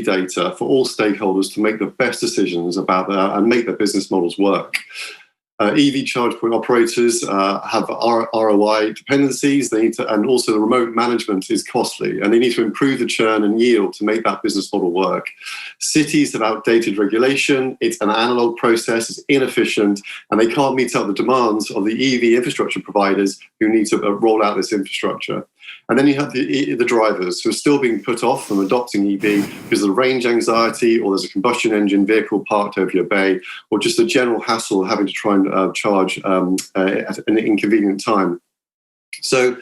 data for all stakeholders to make the best decisions about and make their business models work. EV charge point operators have ROI dependencies. They need to, and also the remote management is costly, and they need to improve the churn and yield to make that business model work. Cities have outdated regulation. It's an analog process. It's inefficient, and they can't meet up the demands of the EV infrastructure providers who need to roll out this infrastructure. And then you have the drivers who are still being put off from adopting EV because of the range anxiety, or there's a combustion engine vehicle parked over your bay, or just the general hassle of having to try and charge at an inconvenient time. So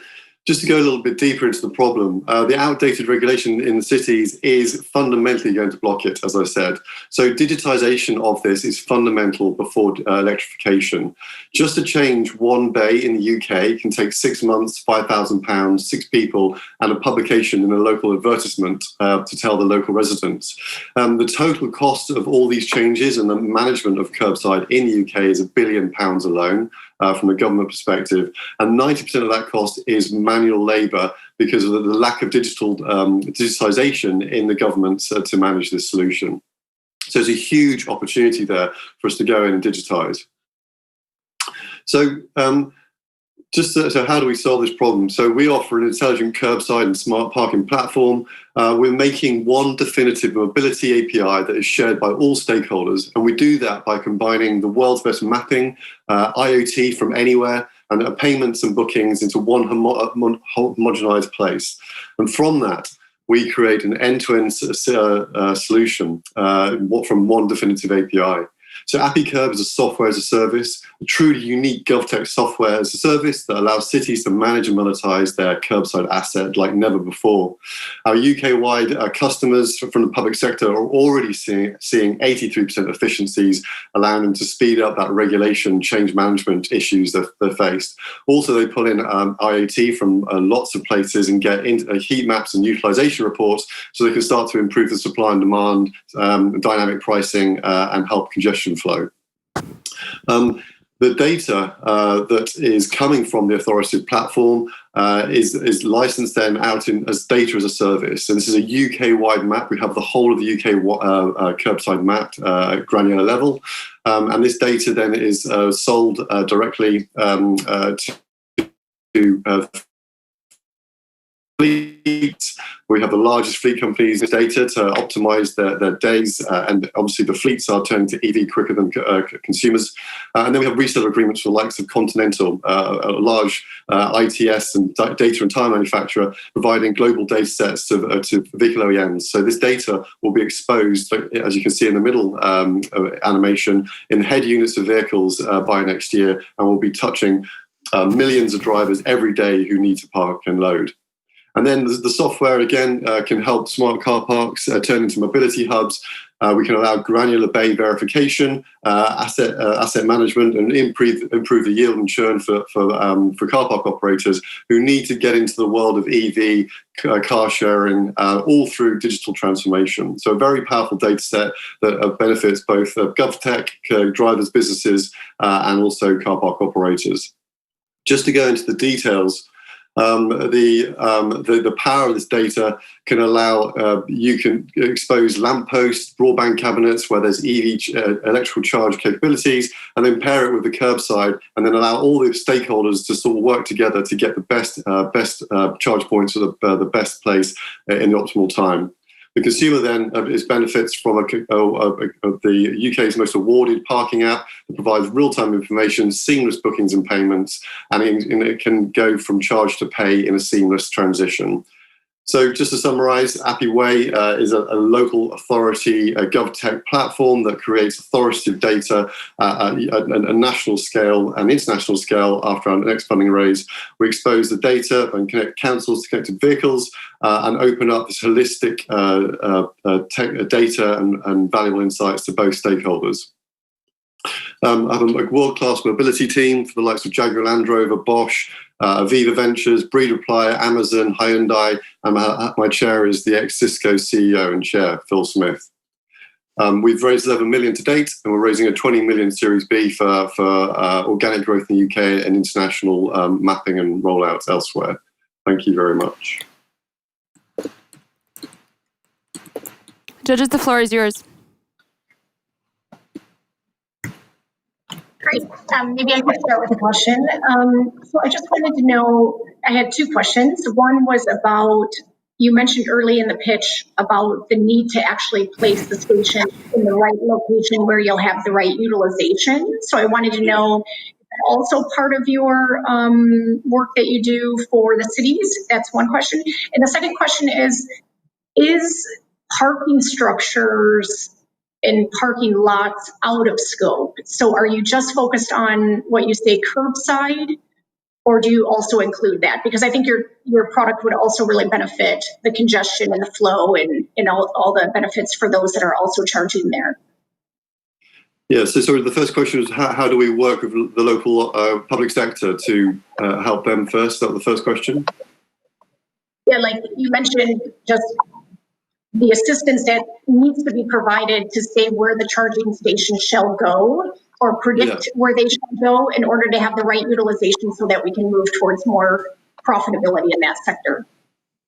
just to go a little bit deeper into the problem, the outdated regulation in the cities is fundamentally going to block it, as I said. So digitization of this is fundamental before electrification. Just to change one bay in the UK can take 6 months, £5,000, 6 people, and a publication in a local advertisement to tell the local residents. The total cost of all these changes and the management of curbside in the UK is £1 billion alone. From a government perspective, and 90% of that cost is manual labour because of the lack of digitization in the government to manage this solution. So there's a huge opportunity there for us to go in and digitize. So so how do we solve this problem? So we offer an intelligent curbside and smart parking platform. We're making one definitive mobility API that is shared by all stakeholders. And we do that by combining the world's best mapping, IoT from anywhere, and payments and bookings into one homogenized place. And from that, we create an end-to-end solution from one definitive API. So AppyCurb is a software as a service, a truly unique GovTech software as a service that allows cities to manage and monetize their curbside asset like never before. Our UK-wide customers from the public sector are already seeing 83% efficiencies, allowing them to speed up that regulation change management issues that they're faced. Also, they pull in IoT from lots of places and get into heat maps and utilization reports so they can start to improve the supply and demand, dynamic pricing, and help congestion flow. The data that is coming from the authoritative platform is licensed then out as data as a service. And this is a UK-wide map. We have the whole of the UK curbside mapped at granular level. And this data then is sold directly to fleet. We have the largest fleet companies data to optimize their days, and obviously the fleets are turning to EV quicker than consumers. And then we have reseller agreements with the likes of Continental, a large ITS and data and time manufacturer, providing global data sets to vehicle OEMs. So this data will be exposed, as you can see in the middle animation, in head units of vehicles by next year, and will be touching millions of drivers every day who need to park and load. And then the software, again, can help smart car parks turn into mobility hubs. We can allow granular bay verification, asset management, and improve the yield and churn for car park operators who need to get into the world of EV, car sharing, all through digital transformation. So a very powerful data set that benefits both GovTech, drivers, businesses, and also car park operators. Just to go into the details, the power of this data can allow you can expose lampposts, broadband cabinets where there's EV electrical charge capabilities, and then pair it with the curbside, and then allow all the stakeholders to sort of work together to get the best charge points to the best place in the optimal time. The consumer then benefits from the UK's most awarded parking app that provides real-time information, seamless bookings and payments, and it can go from charge to pay in a seamless transition. So just to summarise, AppyWay is a local authority, a GovTech platform that creates authoritative data at a national scale and international scale after our next funding raise. We expose the data and connect councils to connected vehicles and open up this holistic data and valuable insights to both stakeholders. I have a world-class mobility team for the likes of Jaguar Land Rover, Bosch, Aviva Ventures, Breed Reply, Amazon, Hyundai, and my chair is the ex-Cisco CEO and chair, Phil Smith. We've raised 11 million to date, and we're raising a 20 million Series B for organic growth in the UK and international mapping and rollouts elsewhere. Thank you very much. Judges, the floor is yours. Great. Maybe I could start with a question. So I just wanted to know, I had two questions. One was about, you mentioned early in the pitch about the need to actually place the station in the right location where you'll have the right utilization. So I wanted to know, also part of your work that you do for the cities? That's one question. And the second question is parking structures and parking lots out of scope? So are you just focused on what you say curbside, or do you also include that? Because I think your product would also really benefit the congestion and the flow and all the benefits for those that are also charging there. Yeah, so sorry, the first question was how do we work with the local public sector to help them first? That was the first question? Yeah, like you mentioned, just the assistance that needs to be provided to say where the charging station shall go or predict where they shall go in order to have the right utilization so that we can move towards more profitability in that sector.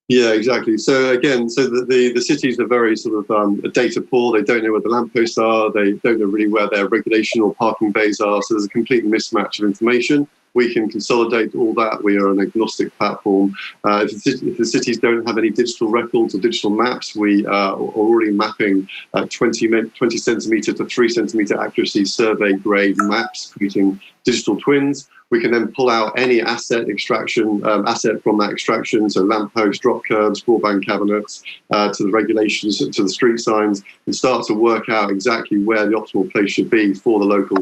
Yeah, exactly. So again, the cities are very sort of data poor. They don't know where the lampposts are. They don't know really where their regulation or parking bays are. So there's a complete mismatch of information. We can consolidate all that. We are an agnostic platform. If the cities don't have any digital records or digital maps, we are already mapping 20 centimetre to 3 centimetre accuracy survey grade maps, creating digital twins. We can then pull out any asset from that extraction, so lampposts, drop curbs, broadband cabinets, to the regulations, to the street signs, and start to work out exactly where the optimal place should be for the local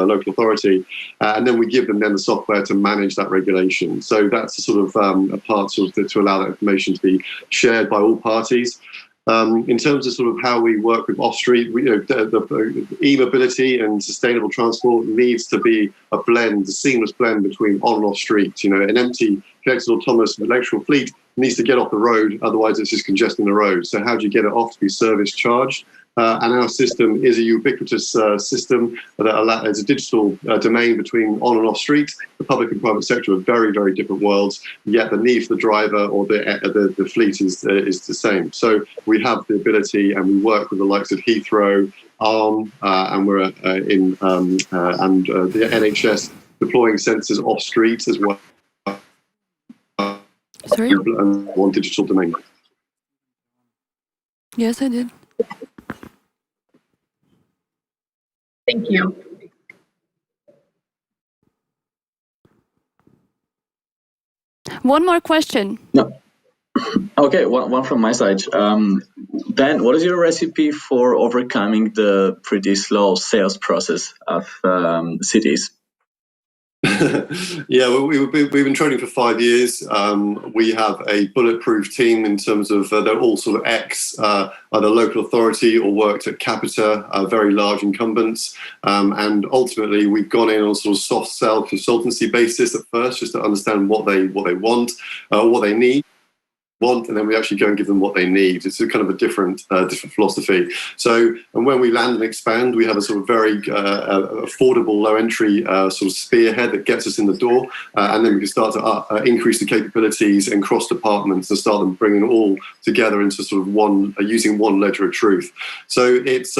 local authority, and then we give them the software to manage that regulation. So that's a sort of a part to allow that information to be shared by all parties. In terms of sort of how we work with off-street, the e-mobility and sustainable transport needs to be a seamless blend between on and off-street. An empty connected autonomous electrical fleet needs to get off the road, otherwise it's just congesting the road. So how do you get it off to be service charged? And our system is a ubiquitous system that allows a digital domain between on and off street. The public and private sector are very, very different worlds, yet the need for the driver or the fleet is the same. So we have the ability, and we work with the likes of Heathrow, Arm, and we're the NHS deploying sensors off street as well. Sorry? And one digital domain. Yes, I did. Thank you. One more question. No. Okay, one from my side. Ben, what is your recipe for overcoming the pretty slow sales process of cities? Yeah, we've been training for 5 years. We have a bulletproof team in terms of they're all sort of either local authority or worked at Capita, very large incumbents. And ultimately, we've gone in on sort of soft sell consultancy basis at first, just to understand what they want, what they need. And then we actually go and give them what they need. It's a kind of a different philosophy. So, and when we land and expand, we have a sort of very affordable, low entry sort of spearhead that gets us in the door, and then we can start to increase the capabilities and cross departments and start them bringing all together into sort of one, using one ledger of truth. So it's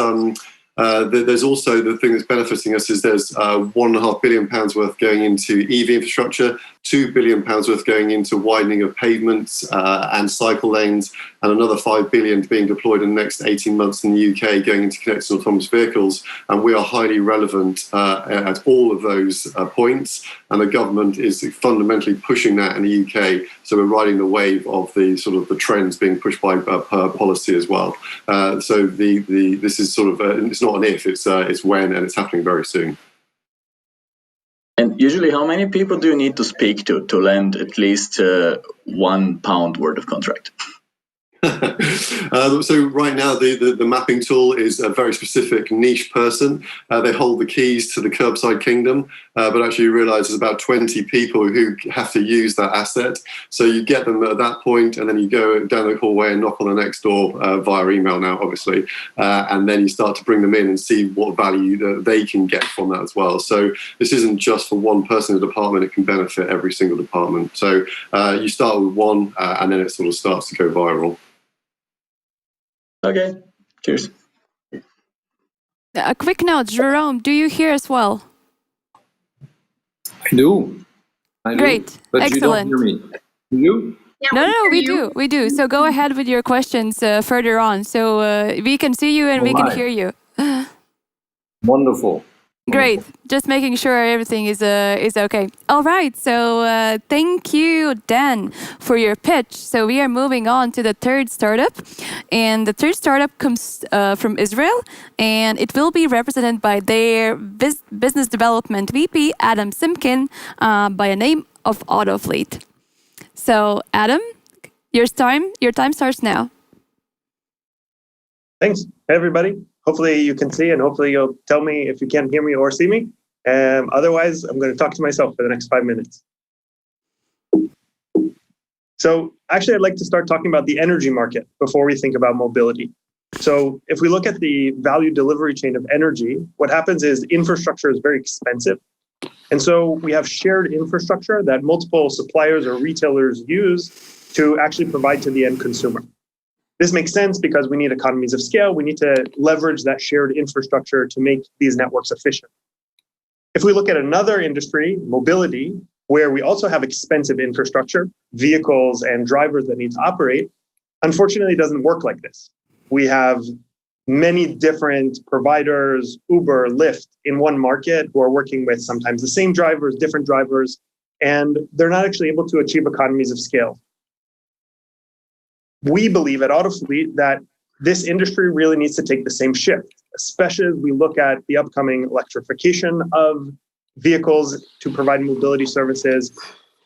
there's also the thing that's benefiting us is there's £1.5 billion worth going into EV infrastructure, £2 billion worth going into widening of pavements and cycle lanes, and another £5 billion being deployed in the next 18 months in the UK going into connected autonomous vehicles. And we are highly relevant at all of those points, and the government is fundamentally pushing that in the UK. So we're riding the wave of the sort of the trends being pushed by policy as well. So this is sort of it's not an if, it's when, and it's happening very soon. And usually, how many people do you need to speak to land at least £1 worth of contract? So right now, the mapping tool is a very specific niche person. They hold the keys to the curbside kingdom, but actually you realise there's about 20 people who have to use that asset. So you get them at that point, and then you go down the hallway and knock on the next door via email now, obviously, and then you start to bring them in and see what value they can get from that as well. So this isn't just for one person in the department; it can benefit every single department. So you start with one, and then it sort of starts to go viral. Okay, cheers. A quick note, Jerome, do you hear as well? I do. Great. But Excellent. you don't hear me. You? Yeah, No, we hear you. we do. So go ahead with your questions further on. So we can see you and we can hear you. Wonderful. Great. Just making sure everything is okay. All right. So thank you, Dan, for your pitch. So we are moving on to the third startup, and the third startup comes from Israel, and it will be represented by their business development VP, Adam Simkin, by a name of Autofleet. So Adam, your time starts now. Thanks. Hey, everybody. Hopefully you can see, and hopefully you'll tell me if you can't hear me or see me. Otherwise, I'm going to talk to myself for the next 5 minutes. So actually, I'd like to start talking about the energy market before we think about mobility. So if we look at the value delivery chain of energy, what happens is infrastructure is very expensive. And so we have shared infrastructure that multiple suppliers or retailers use to actually provide to the end consumer. This makes sense because we need economies of scale. We need to leverage that shared infrastructure to make these networks efficient. If we look at another industry, mobility, where we also have expensive infrastructure, vehicles and drivers that need to operate, unfortunately, it doesn't work like this. We have many different providers, Uber, Lyft, in one market who are working with sometimes the same drivers, different drivers, and they're not actually able to achieve economies of scale. We believe at Autofleet that this industry really needs to take the same shift, especially as we look at the upcoming electrification of vehicles to provide mobility services,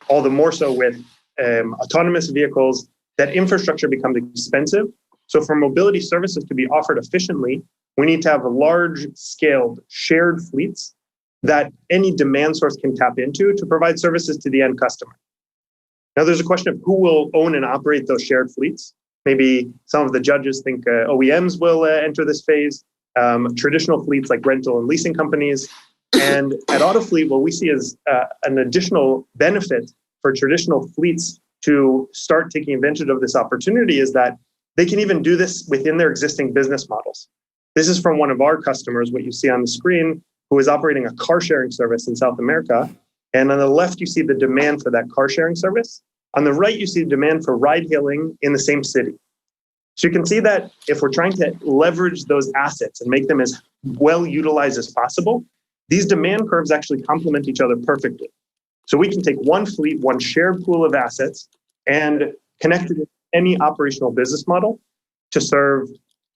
all the more so with autonomous vehicles, that infrastructure becomes expensive. So for mobility services to be offered efficiently, we need to have large-scale shared fleets that any demand source can tap into to provide services to the end customer. Now, there's a question of who will own and operate those shared fleets. Maybe some of the judges think OEMs will enter this phase, traditional fleets like rental and leasing companies. And at Autofleet, what we see as an additional benefit for traditional fleets to start taking advantage of this opportunity is that they can even do this within their existing business models. This is from one of our customers, what you see on the screen, who is operating a car sharing service in South America. And on the left, you see the demand for that car sharing service. On the right, you see the demand for ride hailing in the same city. So you can see that if we're trying to leverage those assets and make them as well utilized as possible, these demand curves actually complement each other perfectly. So we can take one fleet, one shared pool of assets, and connect it to any operational business model to serve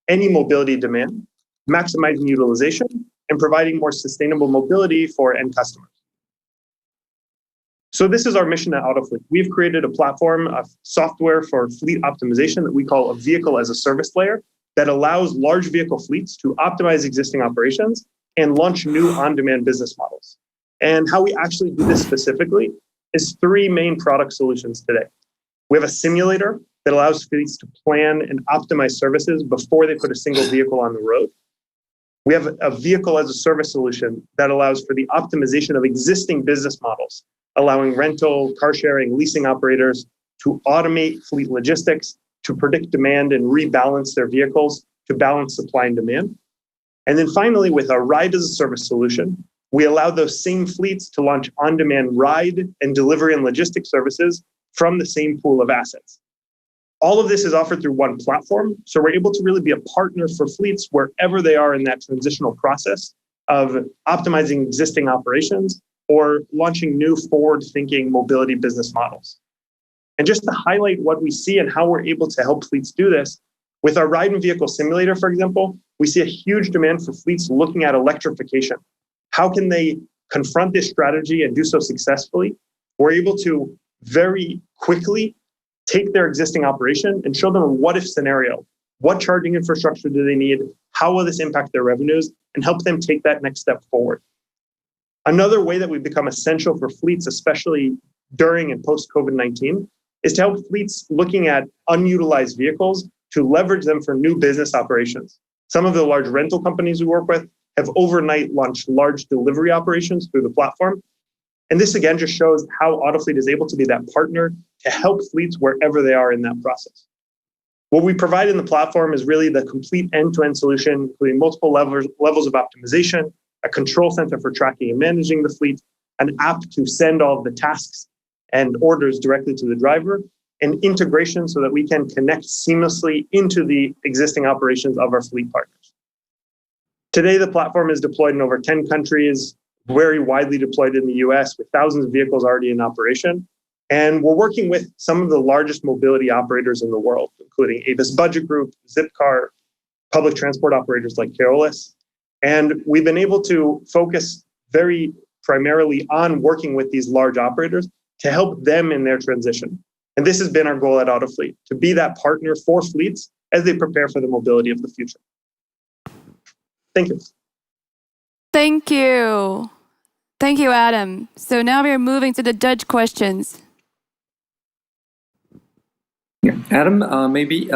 any mobility demand, maximizing utilization, and providing more sustainable mobility for end customers. So this is our mission at Autofleet. We've created a platform of software for fleet optimization that we call a vehicle as a service layer that allows large vehicle fleets to optimize existing operations and launch new on-demand business models. And how we actually do this specifically is 3 main product solutions today. We have a simulator that allows fleets to plan and optimize services before they put a single vehicle on the road. We have a vehicle as a service solution that allows for the optimization of existing business models, allowing rental, car sharing, leasing operators to automate fleet logistics, to predict demand and rebalance their vehicles to balance supply and demand. And then finally, with our ride as a service solution, we allow those same fleets to launch on-demand ride and delivery and logistics services from the same pool of assets. All of this is offered through one platform, so we're able to really be a partner for fleets wherever they are in that transitional process of optimizing existing operations or launching new forward-thinking mobility business models. And just to highlight what we see and how we're able to help fleets do this, with our ride and vehicle simulator, for example, we see a huge demand for fleets looking at electrification. How can they confront this strategy and do so successfully? We're able to very quickly take their existing operation and show them a what-if scenario. What charging infrastructure do they need? How will this impact their revenues? And help them take that next step forward. Another way that we've become essential for fleets, especially during and post-COVID-19, is to help fleets looking at unutilized vehicles to leverage them for new business operations. Some of the large rental companies we work with have overnight launched large delivery operations through the platform. And this again just shows how Autofleet is able to be that partner to help fleets wherever they are in that process. What we provide in the platform is really the complete end-to-end solution, including multiple levels of optimization, a control center for tracking and managing the fleet, an app to send all of the tasks and orders directly to the driver, and integration so that we can connect seamlessly into the existing operations of our fleet partners. Today, the platform is deployed in over 10 countries, very widely deployed in the US with thousands of vehicles already in operation. And we're working with some of the largest mobility operators in the world, including Avis Budget Group, Zipcar, public transport operators like Keolis. And we've been able to focus very primarily on working with these large operators to help them in their transition. And this has been our goal at Autofleet, to be that partner for fleets as they prepare for the mobility of the future. Thank you. Thank you. Thank you, Adam. So now we're moving to the judge questions. Yeah. Adam, maybe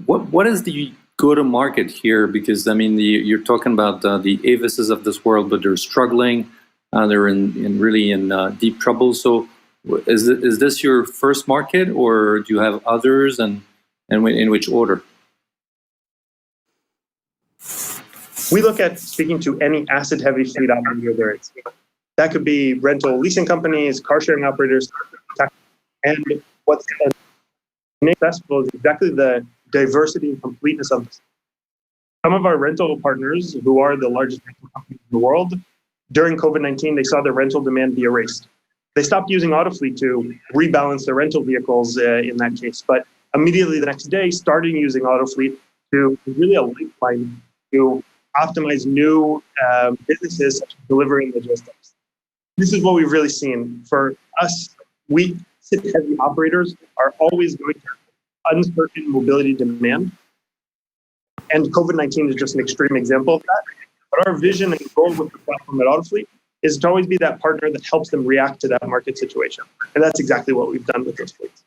what is the go-to-market here? Because I mean, you're talking about the Avises of this world, but they're struggling. They're in deep trouble. So, is this your first market, or do you have others, and in which order? We look at speaking to any asset-heavy fleet operator there is. That could be rental leasing companies, car-sharing operators, and what's successful is exactly the diversity and completeness of this. Some of our rental partners, who are the largest rental companies in the world, during COVID-19, they saw their rental demand be erased. They stopped using Autofleet to rebalance their rental vehicles in that case, but immediately the next day started using Autofleet to really a lifeline to optimize new businesses such as delivery and logistics. This is what we've really seen. For us, we heavy operators are always going to have uncertain mobility demand. And COVID-19 is just an extreme example of that. But our vision and goal with the platform at Autofleet is to always be that partner that helps them react to that market situation. And that's exactly what we've done with those fleets.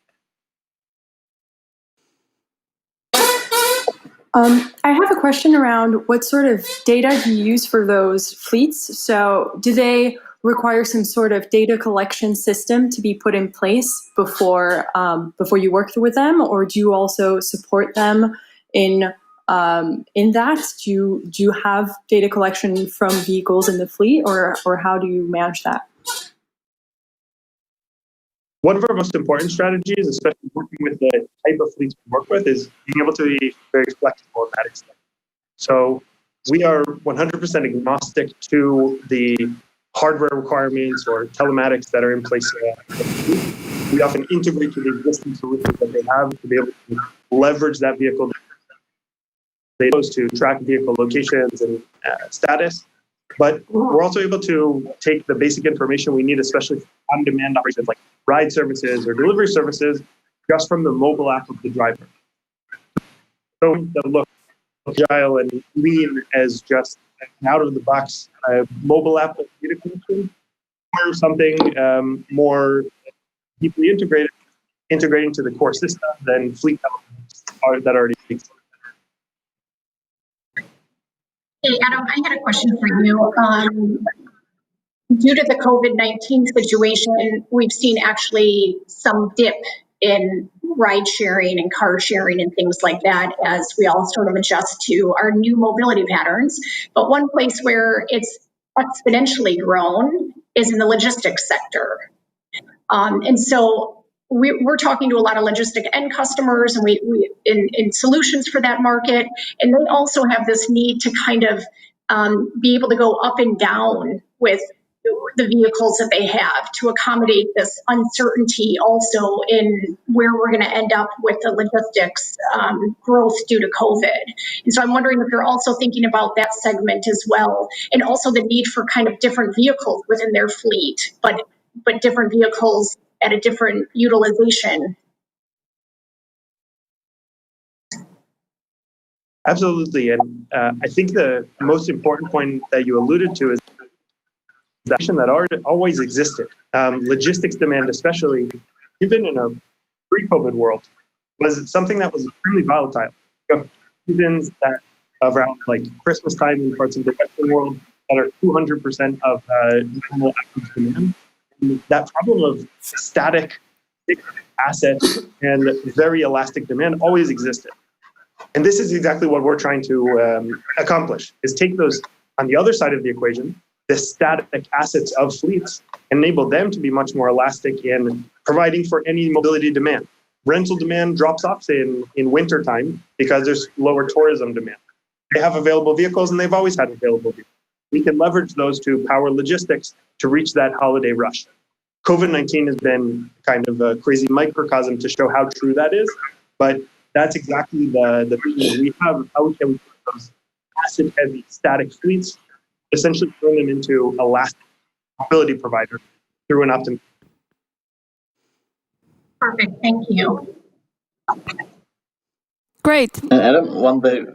I have a question around what sort of data do you use for those fleets? So do they require some sort of data collection system to be put in place before you work with them, or do you also support them in that? Do you have data collection from vehicles in the fleet, or how do you manage that? One of our most important strategies, especially working with the type of fleets we work with, is being able to be very flexible in that extent. So we are 100% agnostic to the hardware requirements or telematics that are in place. We often integrate to the existing solutions that they have to be able to leverage that vehicle to track vehicle locations and status. But we're also able to take the basic information we need, especially for on-demand operations like ride services or delivery services, just from the mobile app of the driver. So that look agile and lean as just an out-of-the-box mobile app with data connection, or something more deeply integrating to the core system than fleet elements that already exist. Hey, Adam, I had a question for you. Due to the COVID-19 situation, we've seen actually some dip in ride sharing and car sharing and things like that as we all sort of adjust to our new mobility patterns. But one place where it's exponentially grown is in the logistics sector. And so we're talking to a lot of logistic end customers, and we in solutions for that market, and they also have this need to kind of be able to go up and down with the vehicles that they have to accommodate this uncertainty also in where we're going to end up with the logistics growth due to COVID. And so I'm wondering if you're also thinking about that segment as well, and also the need for kind of different vehicles within their fleet, but different vehicles at a different utilization. Absolutely. And I think the most important point that you alluded to is that always existed. Logistics demand, especially even in a pre-COVID world, was something that was extremely volatile. You have seasons that around like Christmas time in parts of the Western world that are 200% of normal average demand. And that problem of static assets and very elastic demand always existed. And this is exactly what we're trying to accomplish, is take those, on the other side of the equation, the static assets of fleets, enable them to be much more elastic in providing for any mobility demand. Rental demand drops off in wintertime because there's lower tourism demand. They have available vehicles, and they've always had available vehicles. We can leverage those to power logistics to reach that holiday rush. COVID-19 has been kind of a crazy microcosm to show how true that is, but that's exactly the thing we have. How can we put those asset-heavy static fleets, essentially turn them into elastic mobility provider through an optimization? Perfect. Thank you. Great. And Adam, one day.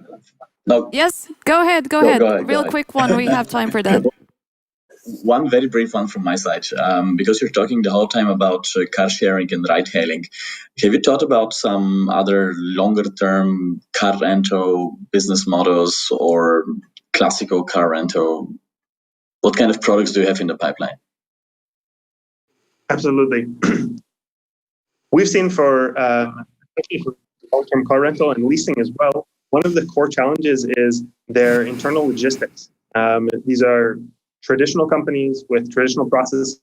No, Yes, go ahead. Go ahead, Real go ahead. quick one. We have time for that. one very brief one from my side, because you're talking the whole time about car sharing and ride hailing. Have you thought about some other longer term car rental business models or classical car rental? What kind of products do you have in the pipeline? Absolutely. We've seen especially for long-term car rental and leasing as well, one of the core challenges is their internal logistics. These are traditional companies with traditional processes,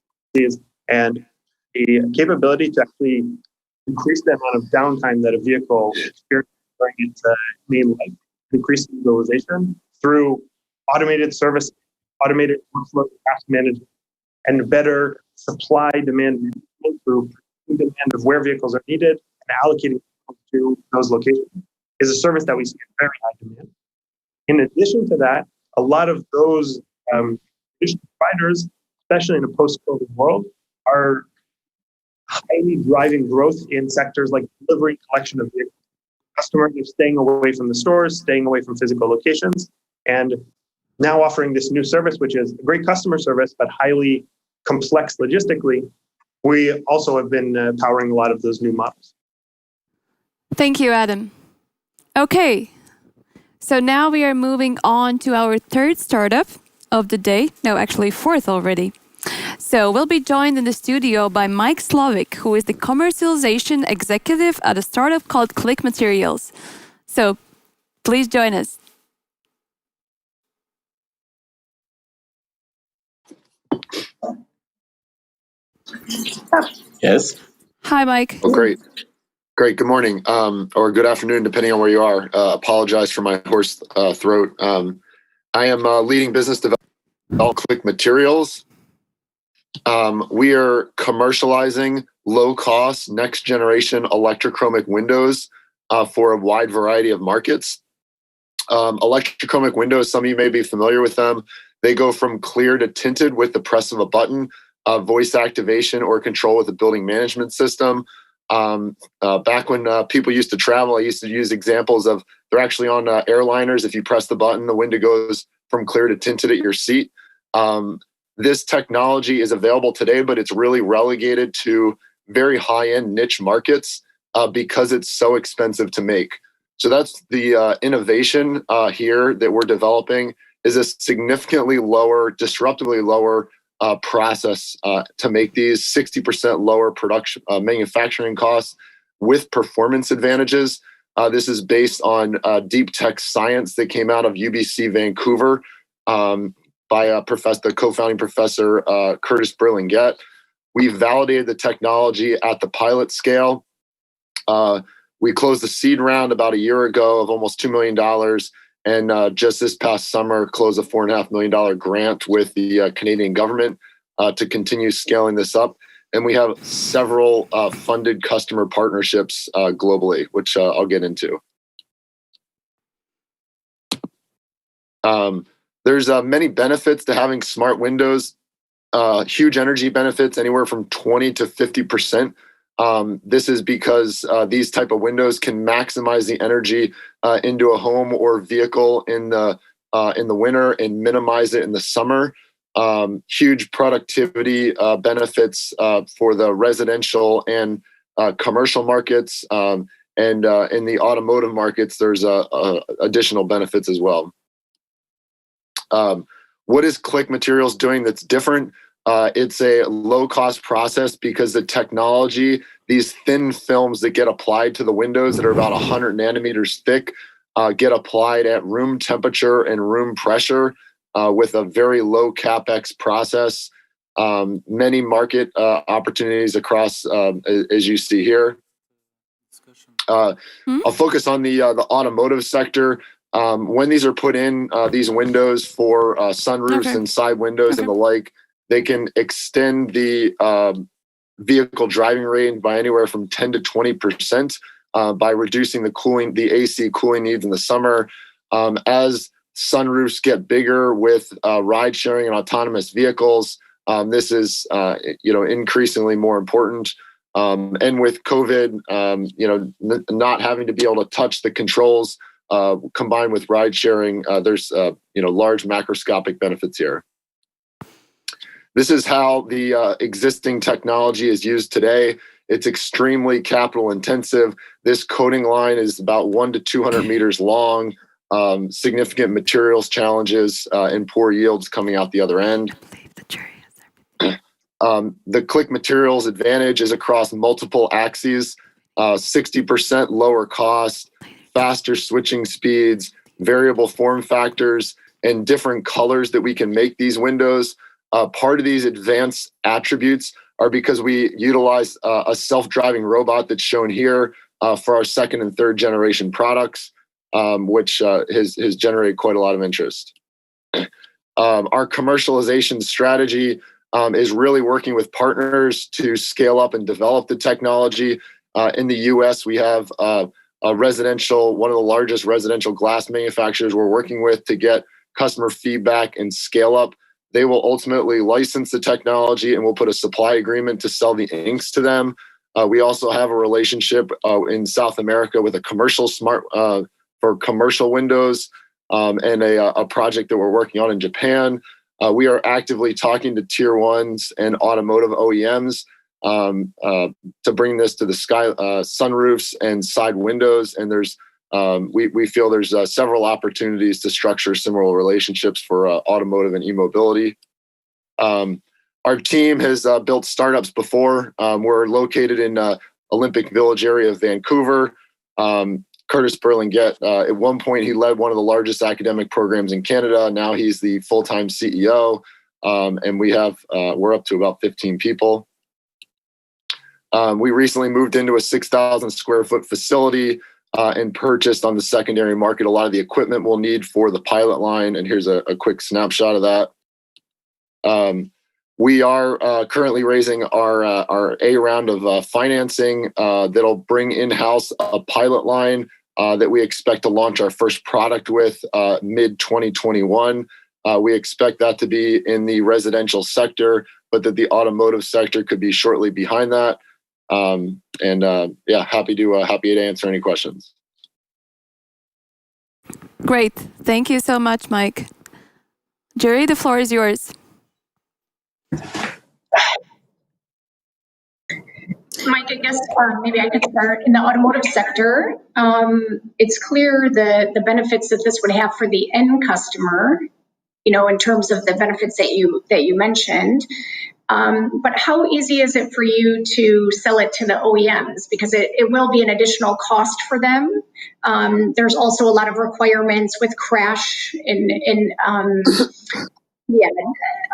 and the capability to actually increase the amount of downtime that a vehicle experiences during its main life, increase utilization through automated service, automated workflow task management, and better supply demand management through demand of where vehicles are needed and allocating to those locations is a service that we see in very high demand. In addition to that, a lot of those traditional providers, especially in a post-COVID world, are highly driving growth in sectors like delivery and collection of vehicles. Customers are staying away from the stores, staying away from physical locations, and now offering this new service, which is a great customer service, but highly complex logistically. We also have been powering a lot of those new models. Thank you, Adam. Okay, so now we are moving on to our third startup of the day. No, actually fourth already. So we'll be joined in the studio by Mike Slovic, who is the commercialization executive at a startup called Click Materials. So please join us. Yes. Hi, Mike. Oh, great. Good morning, or good afternoon, depending on where you are. Apologize for my hoarse throat. I am leading business development at Click Materials. We are commercializing low-cost, next-generation electrochromic windows for a wide variety of markets. Electrochromic windows, some of you may be familiar with them. They go from clear to tinted with the press of a button, voice activation or control with a building management system. Back when people used to travel, I used to use examples of they're actually on airliners. If you press the button, the window goes from clear to tinted at your seat. This technology is available today, but it's really relegated to very high-end niche markets because it's so expensive to make. So that's the innovation here that we're developing, is a significantly lower, disruptively lower process to make these 60% lower production manufacturing costs with performance advantages. This is based on deep tech science that came out of UBC Vancouver by the co-founding professor Curtis Berlinguet. We validated the technology at the pilot scale. We closed the seed round about a year ago of almost $2 million. And just this past summer, closed a $4.5 million grant with the Canadian government to continue scaling this up. And we have several funded customer partnerships globally, which I'll get into. There's many benefits to having smart windows, huge energy benefits, anywhere from 20 to 50%. This is because these type of windows can maximize the energy into a home or vehicle in the winter and minimize it in the summer. Huge productivity benefits for the residential and commercial markets, and in the automotive markets, there's additional benefits as well. What is Click Materials doing that's different? It's a low-cost process because the technology, these thin films that get applied to the windows that are about 100 nanometers thick, get applied at room temperature and room pressure with a very low capex process. Many market opportunities across, as you see here. I'll focus on the automotive sector. When these are put in, these windows for sunroofs and side windows and the like, they can extend the vehicle driving range by anywhere from 10 to 20% by reducing the AC cooling needs in the summer. As sunroofs get bigger with ride sharing and autonomous vehicles, this is increasingly more important. And with COVID, not having to be able to touch the controls combined with ride sharing, there's large macroscopic benefits here. This is how the existing technology is used today. It's extremely capital intensive. This coating line is about 100 to 200 meters long, significant materials challenges and poor yields coming out the other end. The Click Materials advantage is across multiple axes, 60% lower cost, faster switching speeds, variable form factors, and different colors that we can make these windows. Part of these advanced attributes are because we utilize a self-driving robot that's shown here for our second and third generation products, which has generated quite a lot of interest. Our commercialization strategy is really working with partners to scale up and develop the technology. In the US, we have one of the largest residential glass manufacturers we're working with to get customer feedback and scale up. They will ultimately license the technology and we'll put a supply agreement to sell the inks to them. We also have a relationship in South America with a commercial for commercial windows and a project that we're working on in Japan. We are actively talking to tier ones and automotive OEMs to bring this to the sunroofs and side windows. And we feel there's several opportunities to structure similar relationships for automotive and e-mobility. Our team has built startups before. We're located in Olympic Village area of Vancouver. Curtis Berlinguet, at one point, he led one of the largest academic programs in Canada. Now he's the full-time CEO, and we're up to about 15 people. We recently moved into a 6,000 square foot facility and purchased on the secondary market a lot of the equipment we'll need for the pilot line. And here's a quick snapshot of that. We are currently raising our A round of financing that'll bring in-house a pilot line that we expect to launch our first product with mid-2021. We expect that to be in the residential sector, but that the automotive sector could be shortly behind that. Happy to answer any questions. Great. Thank you so much, Mike. Jerry, the floor is yours. Mike, I guess maybe I could start in the automotive sector. It's clear the benefits that this would have for the end customer, in terms of the benefits that you mentioned. But how easy is it for you to sell it to the OEMs? Because it will be an additional cost for them. There's also a lot of requirements with crash and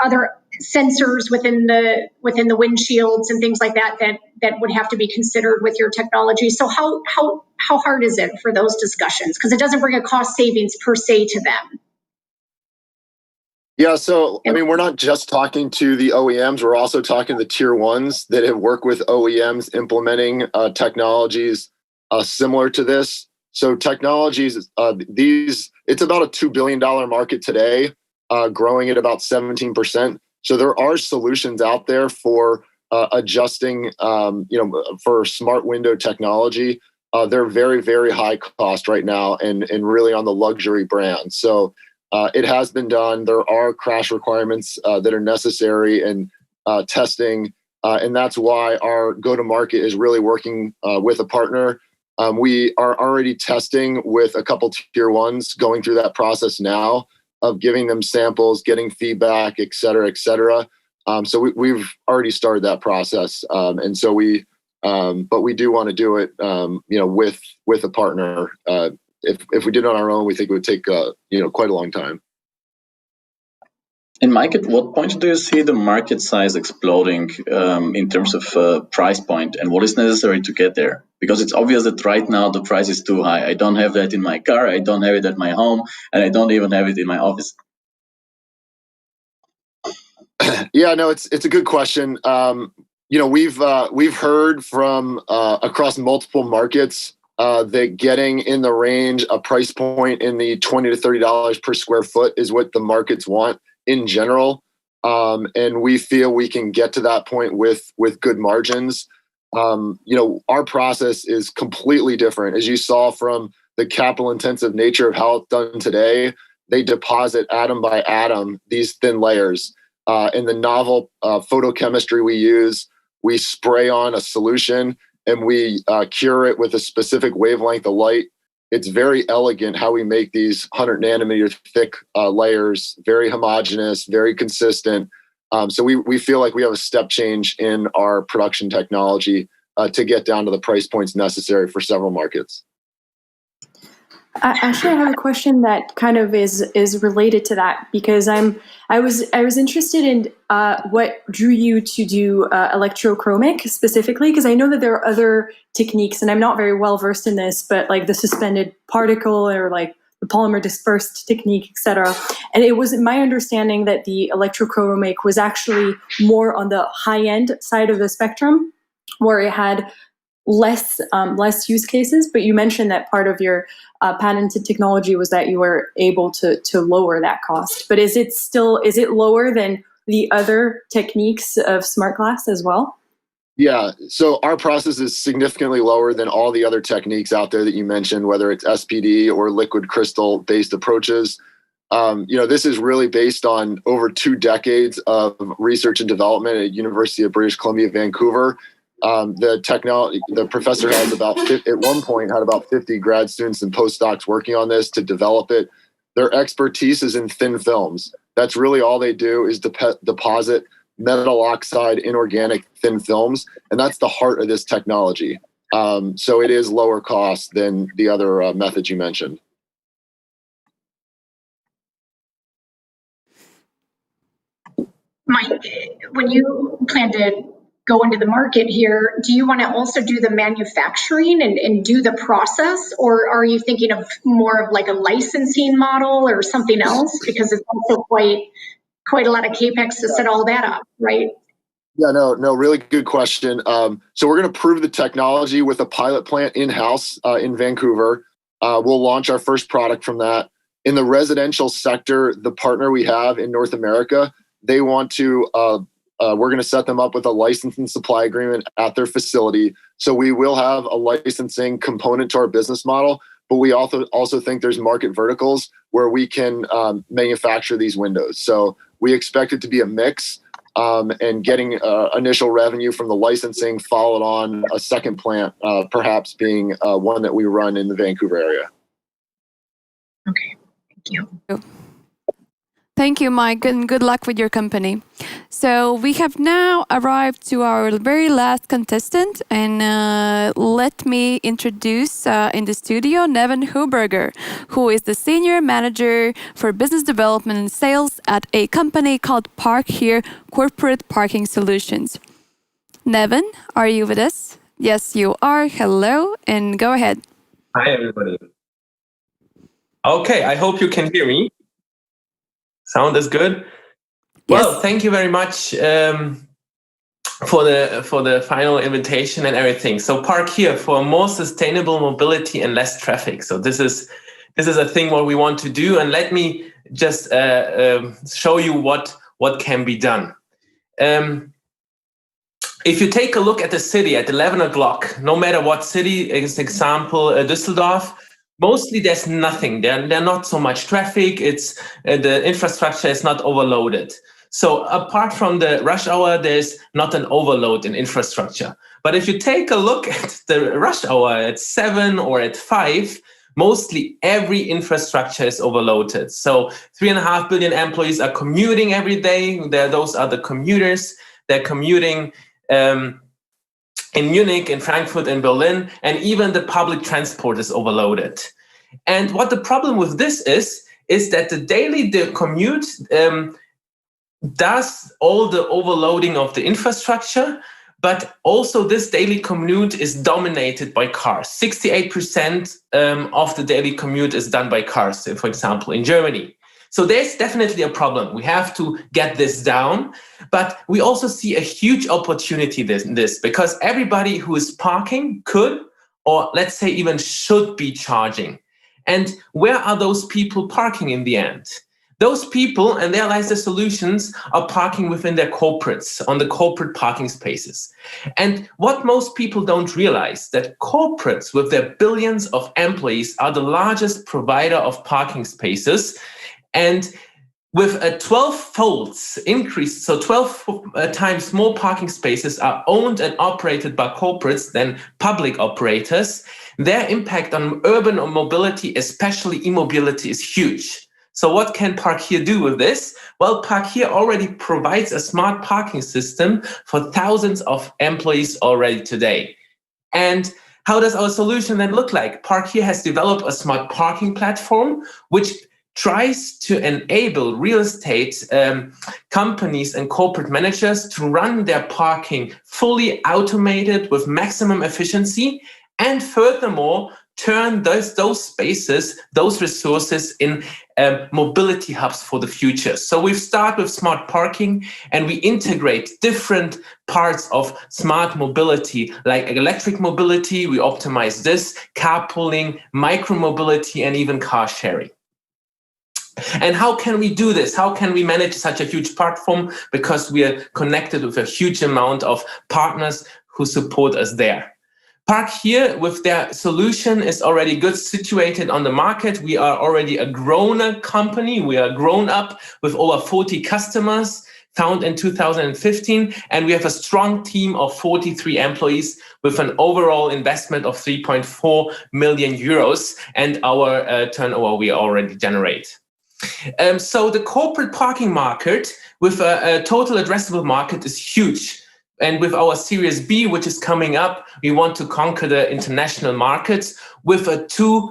other sensors within the windshields and things like that would have to be considered with your technology. So how hard is it for those discussions? Because it doesn't bring a cost savings per se to them. Yeah, so we're not just talking to the OEMs, we're also talking to the tier ones that have worked with OEMs implementing technologies similar to this. So technologies, it's about a $2 billion market today, growing at about 17%. So there are solutions out there for adjusting, for smart window technology. They're very, very high cost right now and really on the luxury brand. So it has been done. There are crash requirements that are necessary and testing. And that's why our go-to-market is really working with a partner. We are already testing with a couple tier ones, going through that process now of giving them samples, getting feedback, et cetera, So we've already started that process, and so but we do want to do it, with a partner. If we did it on our own, we think it would take quite a long time. And Mike, at what point do you see the market size exploding in terms of price point, and what is necessary to get there? Because it's obvious that right now the price is too high. I don't have that in my car, I don't have it at my home, and I don't even have it in my office. Yeah, no, it's a good question. We've heard from across multiple markets that getting in the range, a price point in the $20 to $30 per square foot is what the markets want in general, and we feel we can get to that point with good margins. Our process is completely different. As you saw from the capital intensive nature of how it's done today, they deposit atom by atom these thin layers. In the novel photochemistry we use, we spray on a solution and we cure it with a specific wavelength of light. It's very elegant how we make these 100 nanometer thick layers, very homogeneous, very consistent. So we feel like we have a step change in our production technology to get down to the price points necessary for several markets. Actually, I have a question that kind of is related to that, because I was interested in what drew you to do electrochromic specifically, because I know that there are other techniques, and I'm not very well versed in this, but like the suspended particle or like the polymer dispersed technique, etc. And it was my understanding that the electrochromic was actually more on the high end side of the spectrum, where it had less use cases. But you mentioned that part of your patented technology was that you were able to lower that cost. But is it lower than the other techniques of smart glass as well? Yeah, so our process is significantly lower than all the other techniques out there that you mentioned, whether it's SPD or liquid crystal based approaches. This is really based on over 2 decades of research and development at University of British Columbia, Vancouver. The professor has at one point had about 50 grad students and postdocs working on this to develop it. Their expertise is in thin films. That's really all they do is deposit metal oxide inorganic thin films, and that's the heart of this technology. So it is lower cost than the other methods you mentioned. Mike, when you plan to go into the market here, do you want to also do the manufacturing and do the process, or are you thinking of more of like a licensing model or something else? Because it's also quite a lot of capex to set all that up, right? Yeah, no, really good question. So we're going to prove the technology with a pilot plant in-house in Vancouver. We'll launch our first product from that. In the residential sector, the partner we have in North America, they want to, we're going to set them up with a license and supply agreement at their facility. So we will have a licensing component to our business model, but we also think there's market verticals where we can manufacture these windows. So we expect it to be a mix, and getting initial revenue from the licensing followed on a second plant, perhaps being one that we run in the Vancouver area. Okay, thank you. Thank you, Mike, and good luck with your company. So we have now arrived to our very last contestant, and let me introduce in the studio Neven Huberger, who is the Senior Manager for Business Development and Sales at a company called Park Here Corporate Parking Solutions. Neven, are you with us? Yes, you are. Hello, and go ahead. Hi, everybody. Okay, I hope you can hear me. Sound is good? Yes. Well, thank you very much for the final invitation and everything. So Park Here for more sustainable mobility and less traffic. So this is a thing what we want to do, and let me just show you what can be done. If you take a look at the city at 11 o'clock, no matter what city, as example, Düsseldorf, mostly there's nothing. There not so much traffic. It's the infrastructure is not overloaded. So apart from the rush hour, there's not an overload in infrastructure. But if you take a look at the rush hour at 7 or at 5, mostly every infrastructure is overloaded. So 3.5 billion employees are commuting every day. Those are the commuters. They're commuting in Munich, in Frankfurt, in Berlin, and even the public transport is overloaded. And what the problem with this is that the daily commute does all the overloading of the infrastructure, but also this daily commute is dominated by cars. 68% of the daily commute is done by cars, for example, in Germany. So there's definitely a problem. We have to get this down, but we also see a huge opportunity in this because everybody who is parking could, or let's say even should be charging. And where are those people parking in the end? Those people, and there lies the solutions, are parking within their corporates, on the corporate parking spaces. And what most people don't realize, that corporates with their billions of employees are the largest provider of parking spaces. And with a 12-fold increase, so 12 times more parking spaces are owned and operated by corporates than public operators, their impact on urban mobility, especially e-mobility, is huge. So what can Parkhere do with this? Well, Parkhere already provides a smart parking system for thousands of employees already today. And how does our solution then look like? Parkhere has developed a smart parking platform, which tries to enable real estate companies and corporate managers to run their parking fully automated with maximum efficiency, and furthermore, turn those spaces, those resources in mobility hubs for the future. So we start with smart parking and we integrate different parts of smart mobility, like electric mobility. We optimize this, carpooling, micro-mobility, and even car sharing. And how can we do this? How can we manage such a huge platform? Because we are connected with a huge amount of partners who support us there. Parkhere, with their solution, is already good situated on the market. We are already a grown company. We are grown up with over 40 customers, found in 2015. And we have a strong team of 43 employees with an overall investment of 3.4 million euros and our turnover we already generate. So the corporate parking market with a total addressable market is huge. And with our Series B, which is coming up, we want to conquer the international markets with a two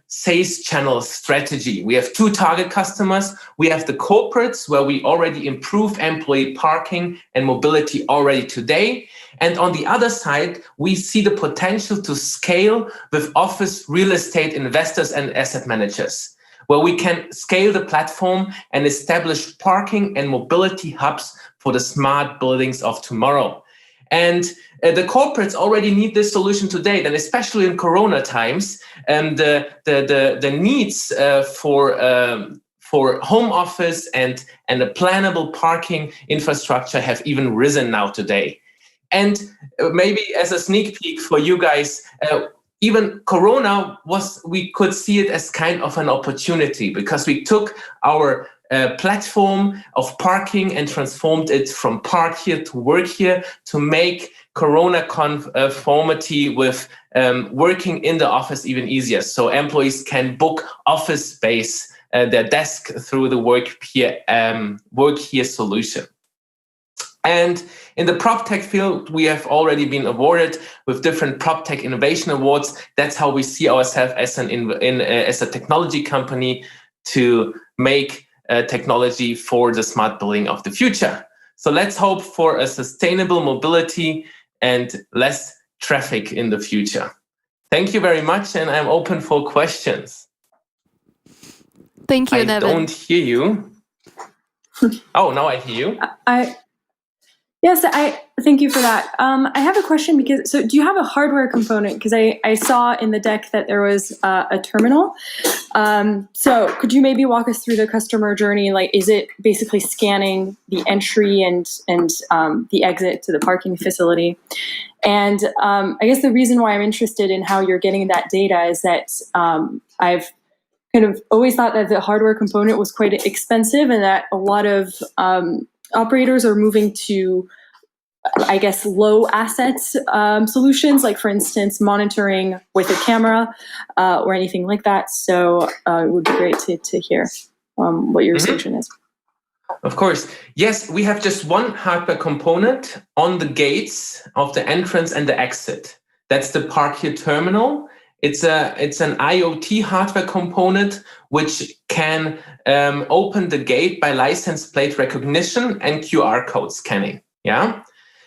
sales channel strategy. We have two target customers. We have the corporates, where we already improve employee parking and mobility already today. And on the other side, we see the potential to scale with office real estate investors and asset managers, where we can scale the platform and establish parking and mobility hubs for the smart buildings of tomorrow. And the corporates already need this solution today, and especially in Corona times, the needs for home office and a plannable parking infrastructure have even risen now today. And maybe as a sneak peek for you guys, even Corona we could see it as kind of an opportunity, because we took our platform of parking and transformed it from Parkhere to Workhere to make Corona conformity with working in the office even easier. So employees can book office space, their desk, through the Workhere solution. And in the PropTech field, we have already been awarded with different PropTech Innovation Awards. That's how we see ourselves as as a technology company to make technology for the smart building of the future. So let's hope for a sustainable mobility and less traffic in the future. Thank you very much, and I'm open for questions. Thank you, I Nevin. don't hear you. Oh, now I hear you. Yes, I thank you for that. I have a question, because do you have a hardware component? Because I saw in the deck that there was a terminal. So could you maybe walk us through the customer journey? Like, is it basically scanning the entry and the exit to the parking facility? And I guess the reason why I'm interested in how you're getting that data is that I've kind of always thought that the hardware component was quite expensive, and that a lot of operators are moving to I guess, low assets solutions, like for instance, monitoring with a camera or anything like that. So it would be great to hear what your solution is. Of course. Yes, we have just one hardware component on the gates of the entrance and the exit. That's the Park Here terminal. It's an IoT hardware component which can open the gate by license plate recognition and QR code scanning. Yeah.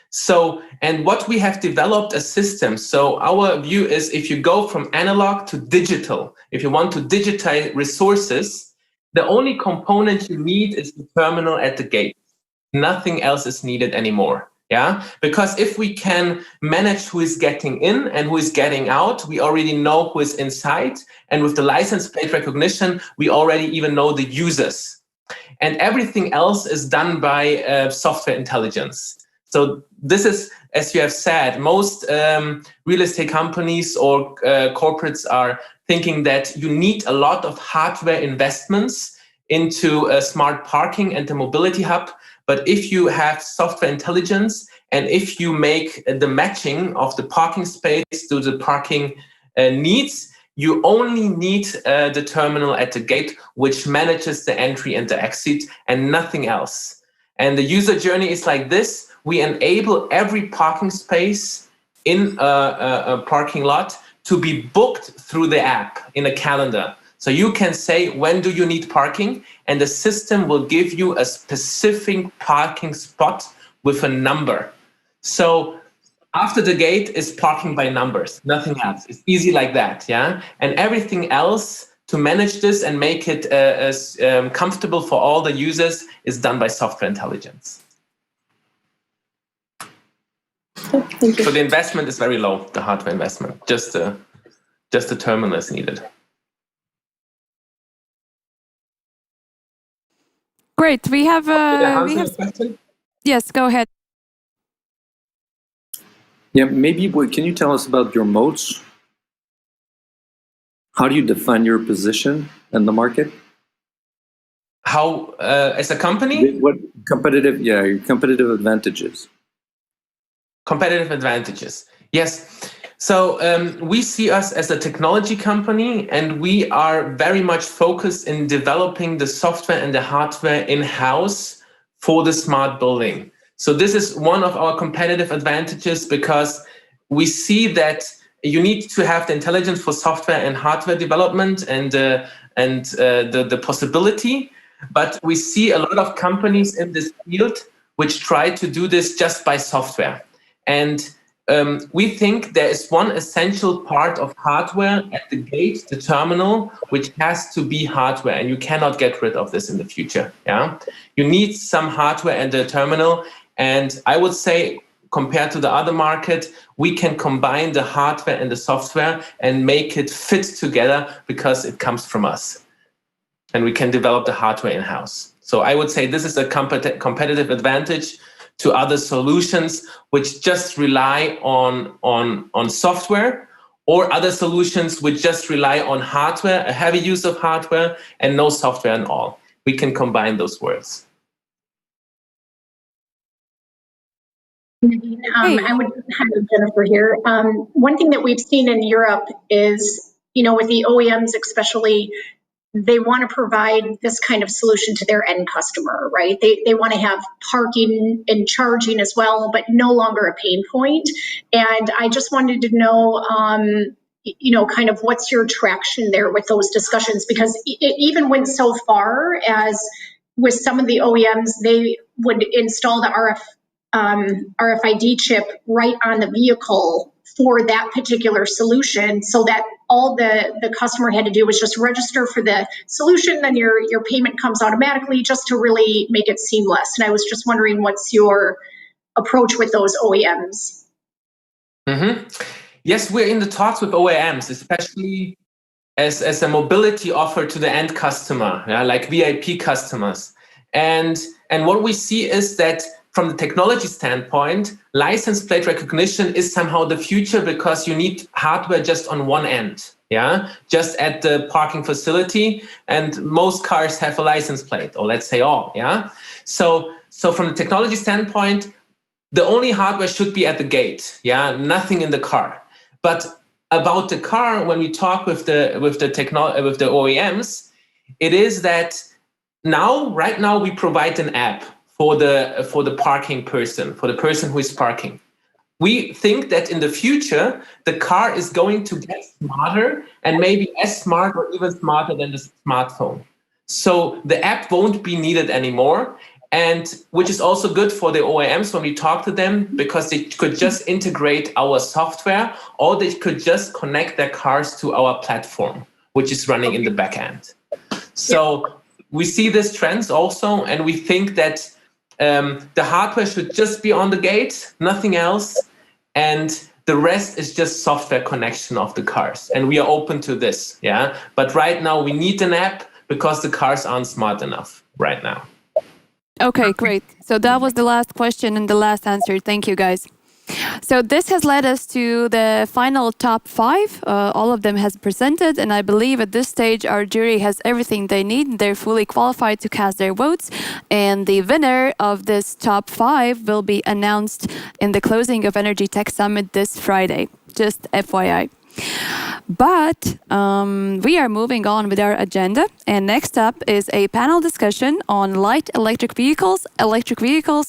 So, and what we have developed a system. So our view is if you go from analog to digital, if you want to digitize resources, the only component you need is the terminal at the gate. Nothing else is needed anymore. Yeah, because if we can manage who is getting in and who is getting out, we already know who is inside. And with the license plate recognition, we already even know the users. And everything else is done by software intelligence. So this is, as you have said, most real estate companies or corporates are thinking that you need a lot of hardware investments into smart parking and the mobility hub. But if you have software intelligence and if you make the matching of the parking space to the parking needs, you only need the terminal at the gate, which manages the entry and the exit and nothing else. And the user journey is like this. We enable every parking space in a parking lot to be booked through the app in a calendar. So you can say, when do you need parking? And the system will give you a specific parking spot with a number. So after the gate is parking by numbers, nothing else. It's easy like that, yeah? And everything else to manage this and make it as comfortable for all the users is done by software intelligence. Thank you. So the investment is very low, the hardware investment. Just the terminal is needed. Great. We have. Your question? Yes, go ahead. Yeah, maybe can you tell us about your moats? How do you define your position in the market? How, as a company? What your competitive advantages. Competitive advantages. Yes. So we see us as a technology company, and we are very much focused in developing the software and the hardware in-house for the smart building. So this is one of our competitive advantages because we see that you need to have the intelligence for software and hardware development and the possibility. But we see a lot of companies in this field which try to do this just by software. And we think there is one essential part of hardware at the gate, the terminal, which has to be hardware, and you cannot get rid of this in the future. Yeah, you need some hardware at the terminal, and I would say, compared to the other market, we can combine the hardware and the software and make it fit together because it comes from us, and we can develop the hardware in-house. So I would say this is a competitive advantage to other solutions which just rely on software, or other solutions which just rely on hardware, a heavy use of hardware and no software at all. We can combine those worlds. I would have Jennifer here. One thing that we've seen in Europe is, with the OEMs especially, they want to provide this kind of solution to their end customer, right? They want to have parking and charging as well, but no longer a pain point. And I just wanted to know, kind of what's your traction there with those discussions? Because it even went so far as with some of the OEMs, they would install the RFID chip right on the vehicle for that particular solution, so that all the customer had to do was just register for the solution, then your payment comes automatically, just to really make it seamless. And I was just wondering, what's your approach with those OEMs? Mm-hmm. Yes, we're in the talks with OEMs, especially as a mobility offer to the end customer, like VIP customers. And what we see is that from the technology standpoint, license plate recognition is somehow the future because you need hardware just on one end, just at the parking facility, and most cars have a license plate, or let's say all, So from the technology standpoint, the only hardware should be at the gate, nothing in the car. But about the car, when we talk with the OEMs, it is that right now we provide an app for the parking person, for the person who is parking. We think that in the future, the car is going to get smarter and maybe as smart or even smarter than the smartphone. So the app won't be needed anymore, and which is also good for the OEMs when we talk to them, because they could just integrate our software, or they could just connect their cars to our platform, which is running in the back end. So we see these trends also, and we think that the hardware should just be on the gate, nothing else, and the rest is just software connection of the cars. And we are open to this, But right now we need an app because the cars aren't smart enough right now. Okay, great. So that was the last question and the last answer. Thank you, guys. So this has led us to the final top 5. All of them has presented, and I believe at this stage our jury has everything they need. They're fully qualified to cast their votes, and the winner of this top 5 will be announced in the closing of Energy Tech Summit this Friday. Just FYI. But we are moving on with our agenda, and next up is a panel discussion on light electric vehicles,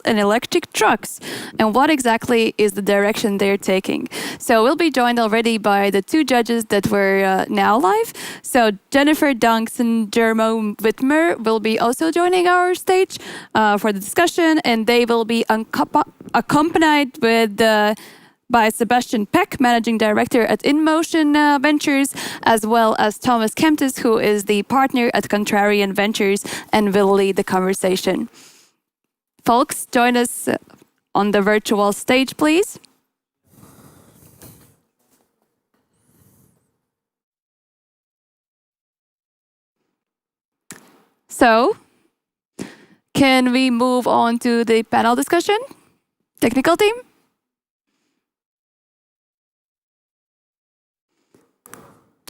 and electric trucks, and what exactly is the direction they're taking. So we'll be joined already by the 2 judges that were now live. So Jennifer Dunks and Jerome Whitmer will be also joining our stage for the discussion, and they will be accompanied with by Sebastian Peck, Managing Director at InMotion Ventures, as well as Thomas Kemptis, who is the partner at Contrarian Ventures and will lead the conversation. Folks, join us on the virtual stage, please. So, can we move on to the panel discussion? Technical team?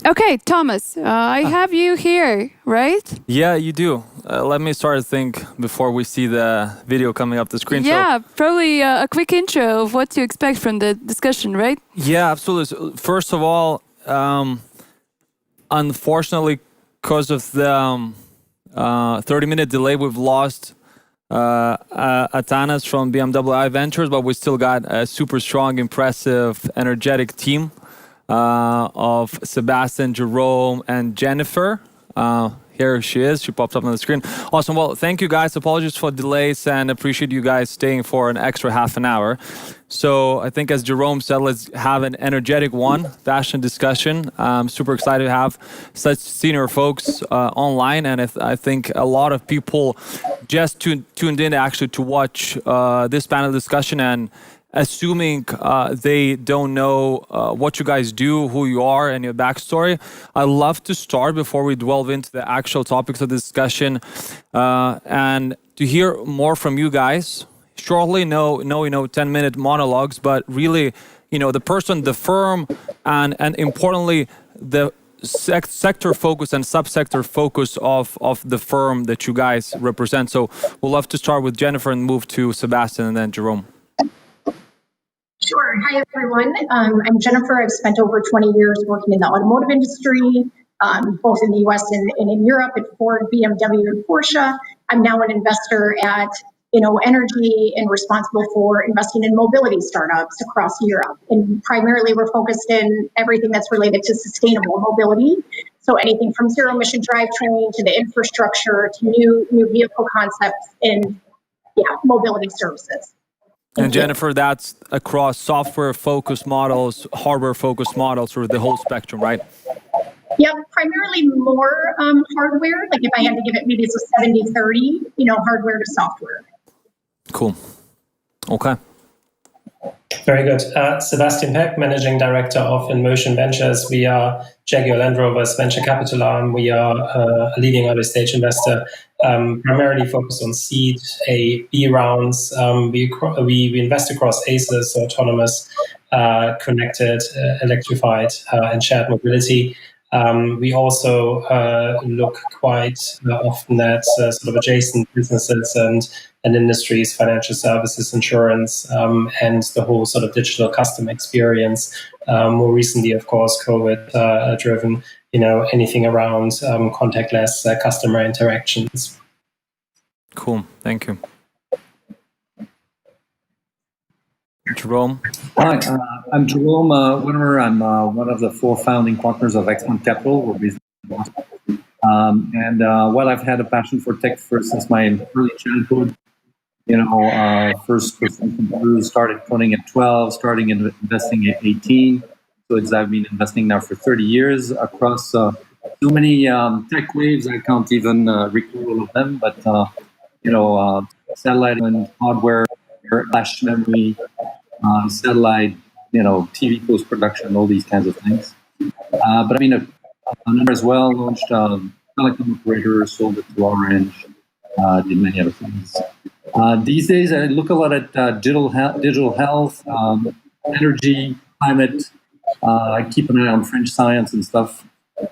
Okay, Thomas, I have you here, right? Yeah, you do. Let me start to think before we see the video coming up the screen. Yeah, probably a quick intro of what to expect from the discussion, right? Yeah, absolutely. First of all, unfortunately, because of the 30-minute delay, we've lost Atanas from BMW i Ventures, but we still got a super strong, impressive, energetic team of Sebastian, Jerome, and Jennifer. Here she is. She pops up on the screen. Awesome. Well, thank you guys. Apologies for delays and appreciate you guys staying for an extra half an hour. So I think as Jerome said, let's have an energetic passionate discussion. I'm super excited to have such senior folks online. And I think a lot of people just tuned in actually to watch this panel discussion, and assuming they don't know what you guys do, who you are, and your backstory. I'd love to start before we delve into the actual topics of the discussion and to hear more from you guys. Shortly, no 10-minute monologues, but really, the person, the firm, and importantly, the sector focus and subsector focus of the firm that you guys represent. So we'll love to start with Jennifer and move to Sebastian and then Jerome. Sure. Hi, everyone. I'm Jennifer. I've spent over 20 years working in the automotive industry, both in the US and in Europe at Ford, BMW, and Porsche. I'm now an investor at Energy and responsible for investing in mobility startups across Europe. And primarily, we're focused in everything that's related to sustainable mobility. So anything from zero-emission drivetrain to the infrastructure to new vehicle concepts and mobility services. And Jennifer, that's across software-focused models, hardware-focused models, or the whole spectrum, right? Yep, primarily more hardware. Like if I had to give it, maybe it's a 70-30, hardware to software. Cool. Okay. Very good. Sebastian Peck, Managing Director of InMotion Ventures. We are Jaguar Land Rover's venture capital arm. We are a leading early stage investor, primarily focused on seed A, B rounds. We invest across ACES, so autonomous, connected, electrified, and shared mobility. We also look quite often at sort of adjacent businesses and and industries, financial services, insurance, and the whole sort of digital customer experience. More recently, of course, COVID driven, anything around contactless customer interactions. Cool. Thank you. Jerome. Hi, I'm Jerome Winterer. I'm one of the 4 founding partners of Excellent Capital. We're based in Boston. Well, I've had a passion for tech since my early childhood. First personal computers, started coding at 12, starting investing at 18. So I've been investing now for 30 years across so many tech waves. I can't even recall all of them, but satellite and hardware, flash memory, satellite, TV post-production, all these kinds of things. But I mean, a number as well, launched telecom operator, sold it to Orange, did many other things. These days, I look a lot at digital health, energy, climate. I keep an eye on French science and stuff.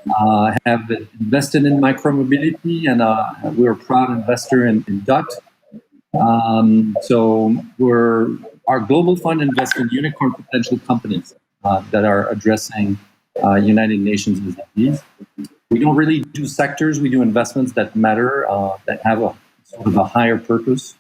I have invested in micromobility, and we're a proud investor in DOT. So our global fund invests in unicorn potential companies that are addressing United Nations SDGs. We don't really do sectors. We do investments that matter, that have a sort of a higher purpose.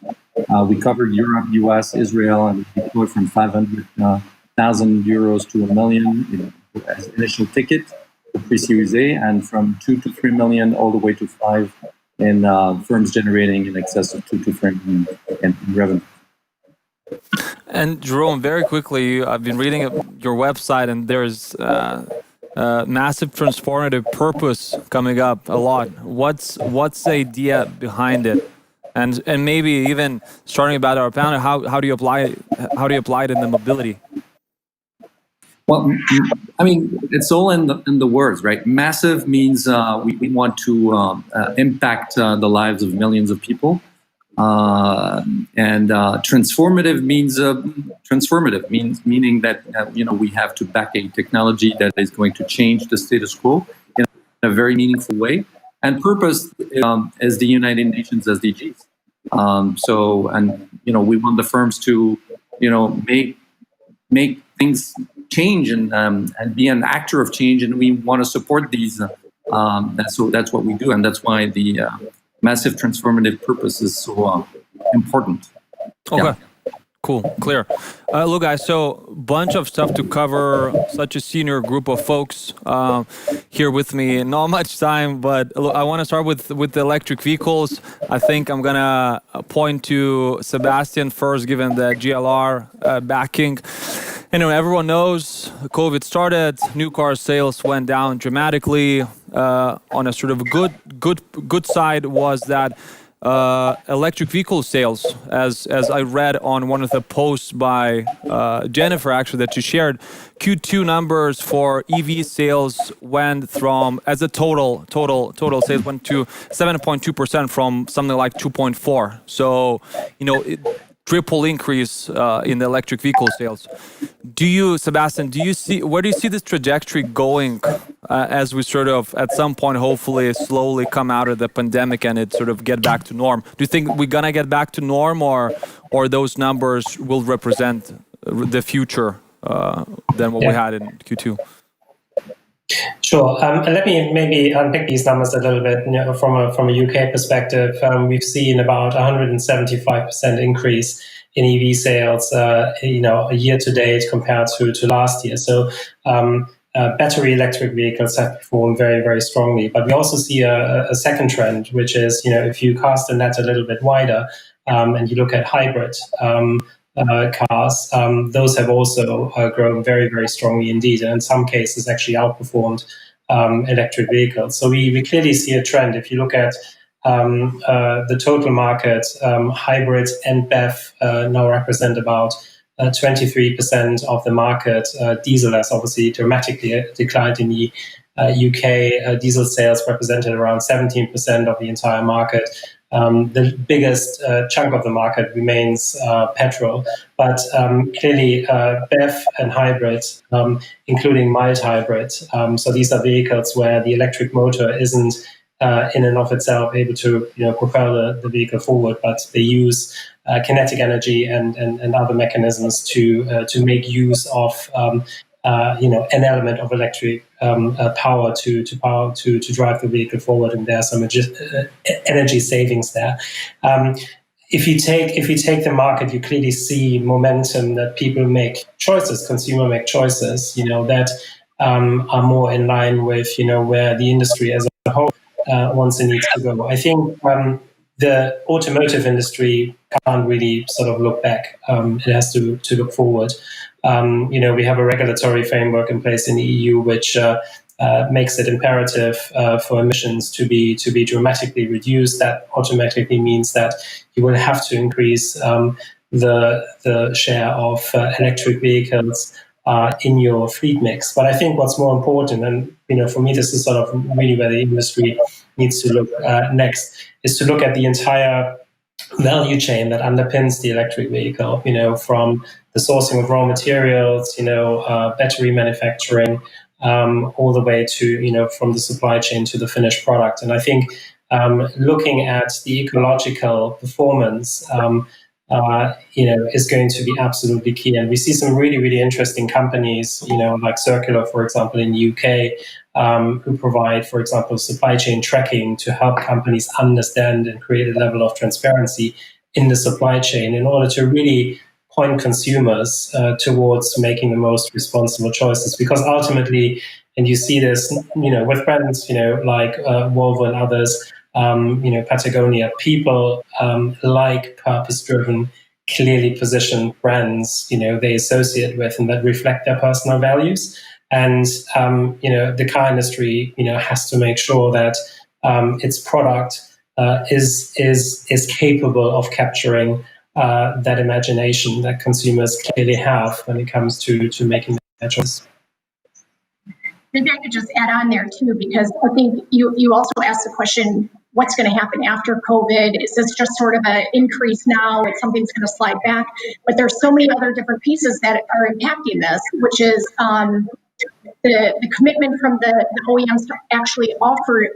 We covered Europe, US, Israel, and we deployed from 500,000 euros to $1 million as initial ticket for pre-Series A, and from 2 to 3 million all the way to 5 in firms generating in excess of 2 to 3 million in revenue. And Jerome, very quickly, I've been reading your website, and there's massive transformative purpose coming up a lot. What's the idea behind it? And maybe even starting about our panel, how do you apply it in the mobility? Well, I mean, it's all in the words, right? Massive means we want to impact the lives of millions of people. And transformative meaning that we have to back a technology that is going to change the status quo in a very meaningful way. And purpose is the United Nations SDGs. We want the firms to make things change and be an actor of change, and we want to support these. That's what we do, and that's why the massive transformative purpose is so important. Okay. Yeah. Cool, clear. Look, guys, so bunch of stuff to cover. Such a senior group of folks here with me. Not much time, but look, I want to start with the electric vehicles. I think I'm gonna point to Sebastian first, given the GLR backing. Everyone knows COVID started. New car sales went down dramatically. On a sort of good side was that electric vehicle sales, as I read on one of the posts by Jennifer, actually, that she shared, Q2 numbers for EV sales went from, as a total sales went to 7.2% from something like 2.4. So, triple increase in the electric vehicle sales. Sebastian, where do you see this trajectory going as we sort of at some point hopefully slowly come out of the pandemic and it sort of get back to norm? Do you think we're gonna get back to norm, or those numbers will represent the future than what we had in Q2? Sure. Let me maybe unpick these numbers a little bit. From a UK perspective, we've seen about 175% increase in EV sales, a year to date compared to last year. So battery electric vehicles have performed very, very strongly. But we also see a second trend, which is, if you cast the net a little bit wider and you look at hybrid cars, those have also grown very, very strongly indeed, and in some cases actually outperformed electric vehicles. So we clearly see a trend. If you look at the total market, hybrids and BEV now represent about 23% of the market. Diesel has obviously dramatically declined in the UK. Diesel sales represented around 17% of the entire market. The biggest chunk of the market remains petrol, but clearly BEV and hybrid, including mild hybrid. So these are vehicles where the electric motor isn't in and of itself able to propel the vehicle forward, but they use kinetic energy and other mechanisms to make use of an element of electric power to drive the vehicle forward, and there are some energy savings there. If you take the market, you clearly see momentum that people make choices, consumer make choices, that are more in line with where the industry as a whole wants and needs to go. I think the automotive industry can't really sort of look back. It has to look forward. We have a regulatory framework in place in the EU, which makes it imperative for emissions to be dramatically reduced. That automatically means that you will have to increase the share of electric vehicles in your fleet mix. But I think what's more important, and for me, this is sort of really where the industry needs to look next, is to look at the entire value chain that underpins the electric vehicle. From the sourcing of raw materials, battery manufacturing, all the way to from the supply chain to the finished product. And I think looking at the ecological performance is going to be absolutely key. And we see some really, really interesting companies, like Circular, for example, in the UK, who provide, for example, supply chain tracking to help companies understand and create a level of transparency in the supply chain in order to really point consumers towards making the most responsible choices. Because ultimately, and you see this, with brands, like Volvo and others, Patagonia, people like purpose-driven, clearly positioned brands, they associate with and that reflect their personal values. And, the car industry, has to make sure that its product is capable of capturing that imagination that consumers clearly have when it comes to making that choice. Maybe I could just add on there too, because I think you also asked the question, what's going to happen after COVID? Is this just sort of an increase now? It's something's going to slide back? But there's so many other different pieces that are impacting this, which is the commitment from the OEMs to actually offer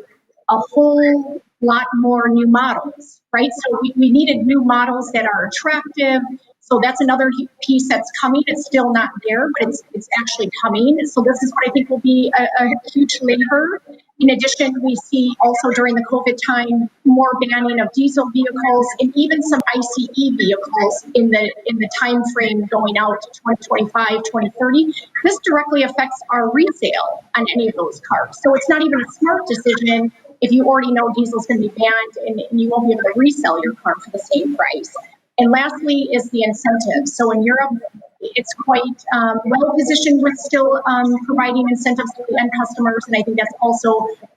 a whole lot more new models, right? So we needed new models that are attractive. So that's another piece that's coming. It's still not there, but it's actually coming. So this is what I think will be a huge labor. In addition, we see also during the COVID time more banning of diesel vehicles and even some ICE vehicles in the time frame going out to 2025, 2030. This directly affects our resale on any of those cars. So it's not even a smart decision if you already know diesel's going to be banned and you won't be able to resell your car for the same price. And lastly is the incentives. So in Europe, it's quite well positioned with still providing incentives to the end customers. And I think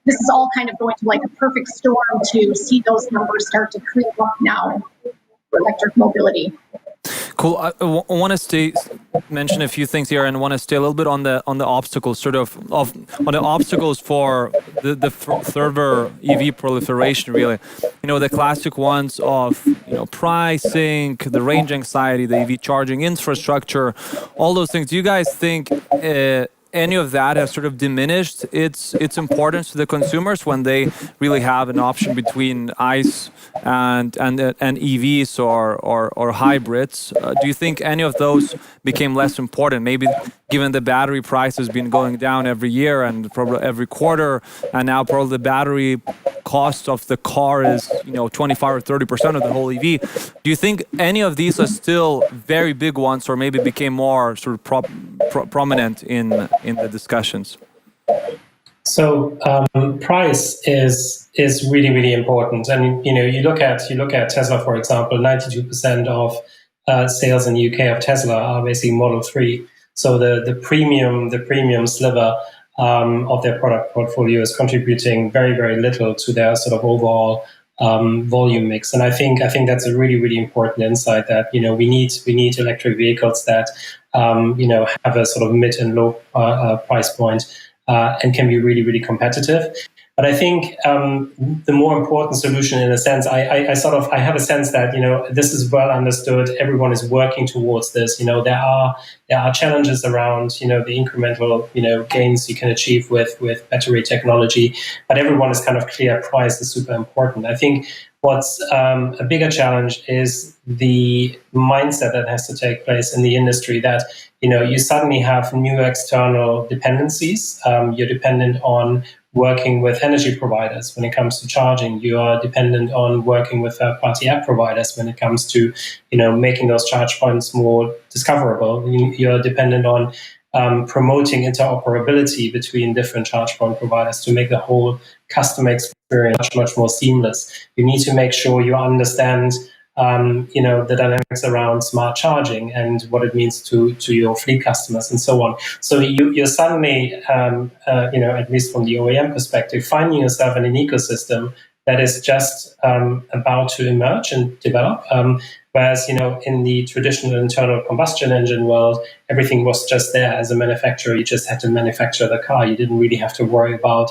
this is all kind of going to like a perfect storm to see those numbers start to creep up now for electric mobility. Cool. I want to mention a few things here, and want to stay a little bit on the obstacles, on the obstacles for the further EV proliferation. Really, the classic ones of pricing, the range anxiety, the EV charging infrastructure, all those things. Do you guys think any of that has sort of diminished its importance to the consumers when they really have an option between ICE and EVs or hybrids? Do you think any of those became less important? Maybe given the battery price has been going down every year and probably every quarter, and now probably the battery cost of the car is 25 or 30% of the whole EV. Do you think any of these are still very big ones, or maybe became more sort of prominent in the discussions? So price is really, really important. And you look at Tesla, for example. 92% of sales in the UK of Tesla are basically Model 3. So the premium sliver of their product portfolio is contributing very, very little to their sort of overall volume mix. And I think that's a really, really important insight that we need electric vehicles that have a sort of mid and low price point and can be really, really competitive. But I think the more important solution, in a sense, I have a sense that, this is well understood. Everyone is working towards this. There are challenges around, the incremental, gains you can achieve with battery technology, but everyone is kind of clear price is super important. I think what's a bigger challenge is the mindset that has to take place in the industry, that you suddenly have new external dependencies. You're dependent on working with energy providers when it comes to charging. You are dependent on working with third-party app providers when it comes to making those charge points more discoverable. You're dependent on promoting interoperability between different charge point providers to make the whole customer experience much, much more seamless. You need to make sure you understand the dynamics around smart charging and what it means to your fleet customers and so on. So you're suddenly, at least from the OEM perspective, finding yourself in an ecosystem that is just about to emerge and develop. Whereas, in the traditional internal combustion engine world, everything was just there as a manufacturer. You just had to manufacture the car. You didn't really have to worry about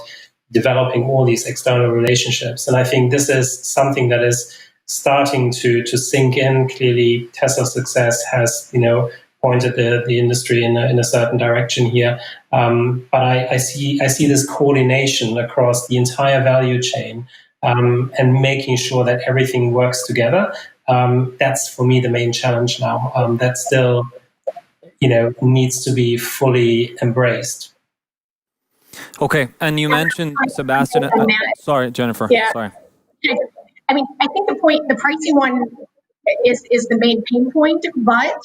developing all these external relationships. And I think this is something that is starting to sink in. Clearly, Tesla's success has, pointed the industry in a certain direction here. But I see this coordination across the entire value chain and making sure that everything works together. That's for me the main challenge now. That still, needs to be fully embraced. Okay, and you mentioned Sebastian. Sorry, Jennifer. Yeah. Sorry. I mean, I think the pricing one is the main pain point, but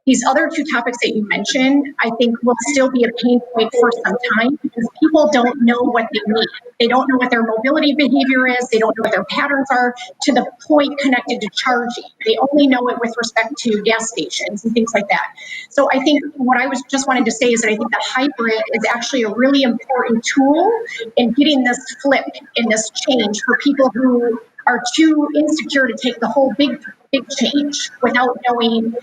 these other two topics that you mentioned, I think will still be a pain point for some time because people don't know what they need. They don't know what their mobility behavior is. They don't know what their patterns are to the point connected to charging. They only know it with respect to gas stations and things like that. So I think what I just wanted to say is that I think the hybrid is actually a really important tool in getting this flip and this change for people who are too insecure to take the whole big change without knowing,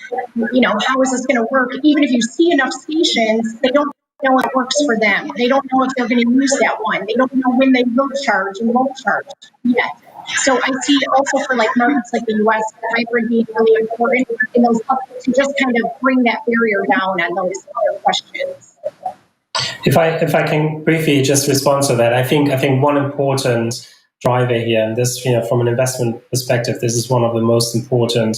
how is this going to work? Even if you see enough stations, they don't know it works for them. They don't know if they're going to use that one. They don't know when they will charge and won't charge yet. So I see also for markets like the US, the hybrid being really important in those to just kind of bring that barrier down on those other questions. If I can briefly just respond to that, I think one important driver here, and this, from an investment perspective, this is one of the most important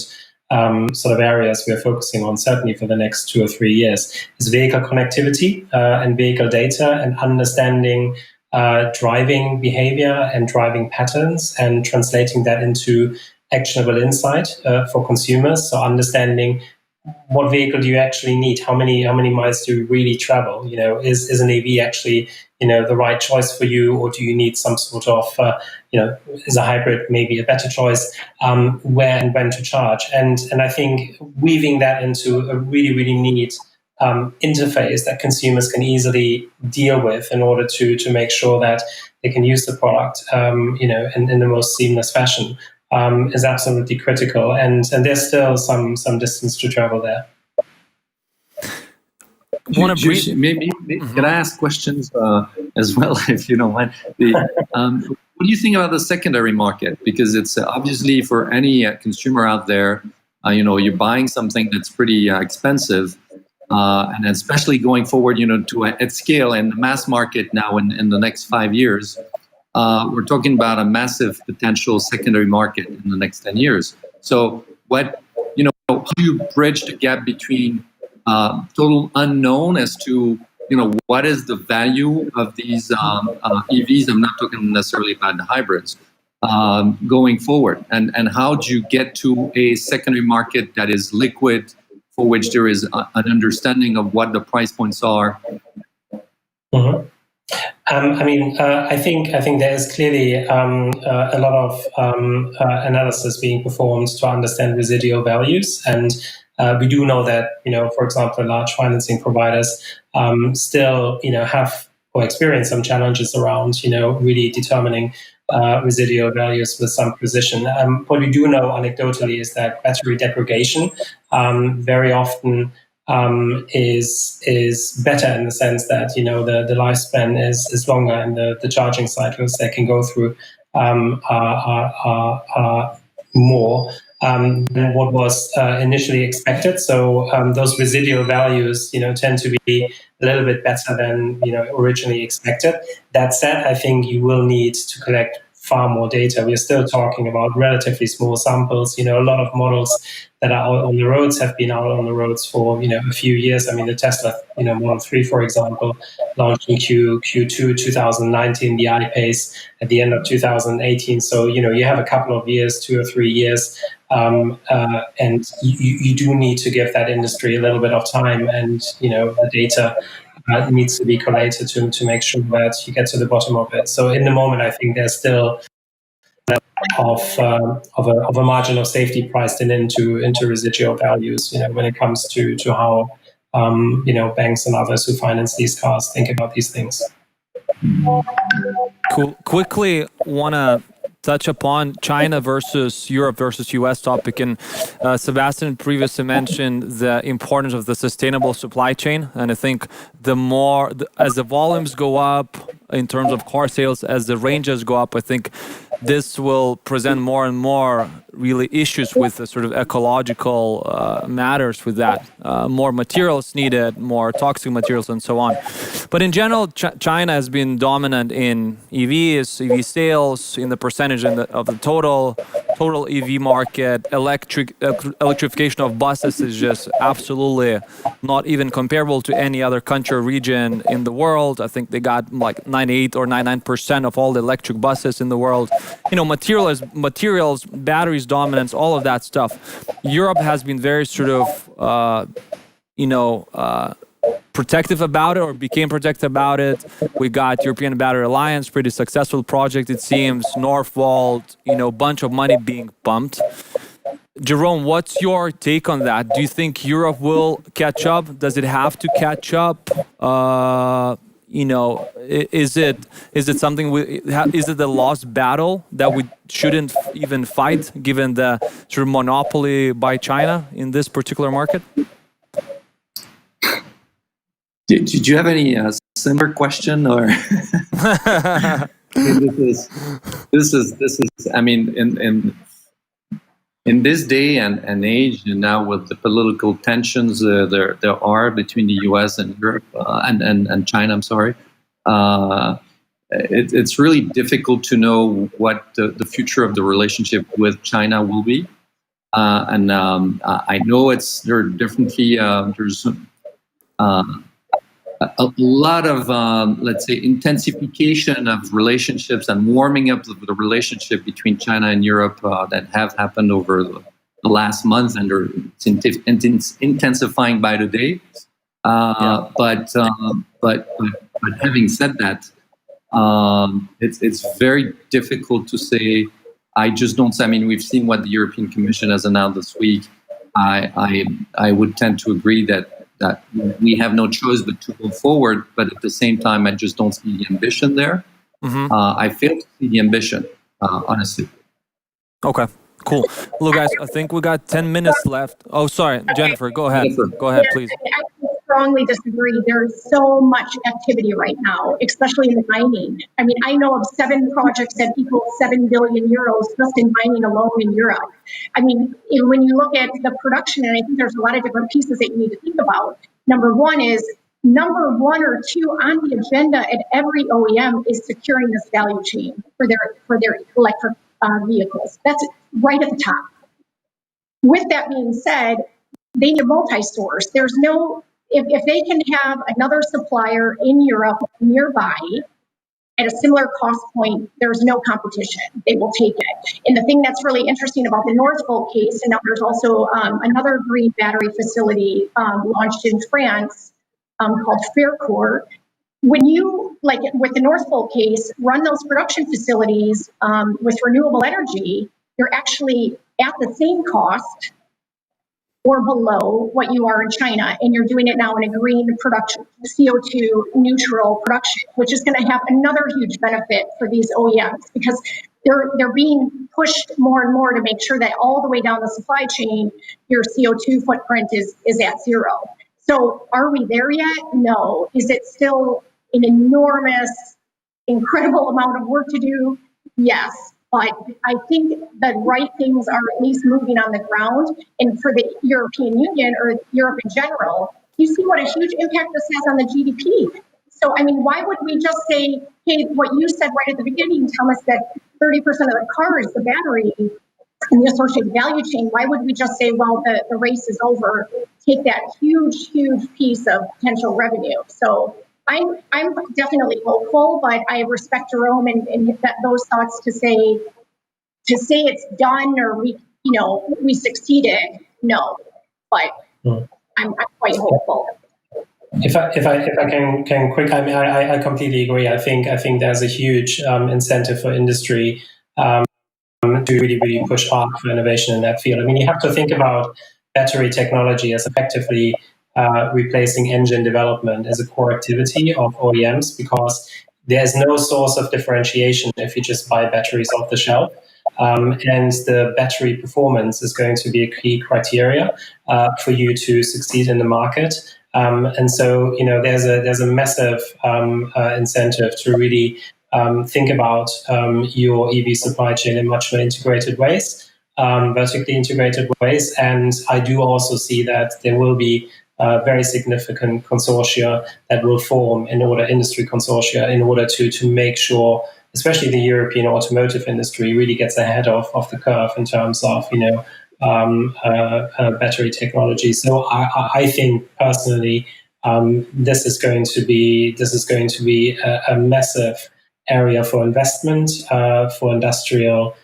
sort of areas we are focusing on, certainly for the next 2 or 3 years, is vehicle connectivity and vehicle data and understanding driving behavior and driving patterns and translating that into actionable insight for consumers. So understanding what vehicle do you actually need? How many miles do you really travel? Is an EV actually the right choice for you, or do you need some sort of is a hybrid maybe a better choice? Where and when to charge? And I think weaving that into a really, really neat interface that consumers can easily deal with in order to make sure that they can use the product in the most seamless fashion is absolutely critical, and there's still some distance to travel there. Maybe can I ask questions as well, if you don't mind? What do you think about the secondary market? Because it's obviously for any consumer out there, you're buying something that's pretty expensive, and especially going forward, at scale and the mass market now in the next 5 years. We're talking about a massive potential secondary market in the next 10 years. So how do you bridge the gap between total unknown as to, what is the value of these EVs? I'm not talking necessarily about the hybrids going forward. And how do you get to a secondary market that is liquid, for which there is an understanding of what the price points are? Mm-hmm. I think there is clearly a lot of analysis being performed to understand residual values, and we do know that for example, large financing providers still have or experience some challenges around really determining residual values with some precision. What we do know anecdotally is that battery degradation very often is better in the sense that the lifespan is longer and the charging cycles they can go through are more than what was initially expected. So those residual values tend to be a little bit better than originally expected. That said, I think you will need to collect far more data. We're still talking about relatively small samples. A lot of models that are out on the roads have been out on the roads for a few years. I mean, the Tesla Model 3, for example, launched in Q2 2019, the I-Pace at the end of 2018. So you have a couple of years, 2 or 3 years, and you do need to give that industry a little bit of time, and the data needs to be collated to make sure that you get to the bottom of it. So in the moment, I think there's still of a margin of safety priced into residual values. When it comes to how banks and others who finance these cars think about these things. Cool. Quickly, wanna touch upon China versus Europe versus US topic. And Sebastian previously mentioned the importance of the sustainable supply chain. And I think as the volumes go up in terms of car sales, as the ranges go up, I think this will present more and more really issues with the sort of ecological matters with that. More materials needed, more toxic materials and so on. But in general, China has been dominant in EVs, EV sales, in the percentage of the total EV market. Electrification of buses is just absolutely not even comparable to any other country or region in the world. I think they got like 98 or 99% of all the electric buses in the world. Materials, batteries dominance, all of that stuff. Europe has been very sort of, protective about it, or became protective about it. We got European Battery Alliance, pretty successful project, it seems. Northvolt, bunch of money being pumped. Jerome, what's your take on that? Do you think Europe will catch up? Does it have to catch up? Is it something is it the lost battle that we shouldn't even fight, given the sort of monopoly by China in this particular market? Did you have any similar question, or this is I mean, in this day and age, and now with the political tensions there are between the U.S. and Europe and China, I'm sorry, it's really difficult to know what the future of the relationship with China will be. I know there are definitely there's a lot of, let's say, intensification of relationships and warming up of the relationship between China and Europe that have happened over the last month, and are intensifying by the day. But having said that, it's very difficult to say. I just don't. I mean, we've seen what the European Commission has announced this week. I would tend to agree that we have no choice but to go forward, but at the same time, I just don't see the ambition there. Mm-hmm. I fail to see the ambition, honestly. Okay, cool. Look, guys, I think we got 10 minutes left. Oh, sorry, Jennifer, go ahead. Go ahead, please. I strongly disagree. There's so much activity right now, especially in the mining. I mean, I know of 7 projects that equal 7 billion euros just in mining alone in Europe. I mean, when you look at the production, and I think there's a lot of different pieces that you need to think about. Number one or two on the agenda at every OEM is securing this value chain for their electric vehicles. That's right at the top. With that being said, they need a multi-source. There's no, if they can have another supplier in Europe nearby at a similar cost point, there's no competition. They will take it. And the thing that's really interesting about the Northvolt case, and now there's also another green battery facility launched in France called Faircore. When you, like with the Northvolt case, run those production facilities with renewable energy, you're actually at the same cost or below what you are in China, and you're doing it now in a green production, CO2 neutral production, which is going to have another huge benefit for these OEMs, because they're being pushed more and more to make sure that all the way down the supply chain, your CO2 footprint is at zero. So are we there yet? No. Is it still an enormous, incredible amount of work to do? Yes. But I think the right things are at least moving on the ground. And for the European Union or Europe in general, you see what a huge impact this has on the GDP. So, I mean, why would we just say, hey, what you said right at the beginning, Thomas, that 30% of the cars, the battery, and the associated value chain, why would we just say, well, the race is over, take that huge, huge piece of potential revenue? So I'm definitely hopeful, but I respect Jerome and those thoughts to say it's done or we succeeded. No, but I'm quite hopeful. If I can quick, I mean, I completely agree. I think there's a huge incentive for industry to really push hard for innovation in that field. I mean, you have to think about battery technology as effectively replacing engine development as a core activity of OEMs, because there's no source of differentiation if you just buy batteries off the shelf. And the battery performance is going to be a key criteria for you to succeed in the market. And so, there's a massive incentive to really think about your EV supply chain in much more integrated ways, vertically integrated ways. And I do also see that there will be very significant consortia that will form industry consortia in order to make sure, especially the European automotive industry, really gets ahead of the curve in terms of, battery technology. So I think personally, this is going to be a massive area for investment, for industrial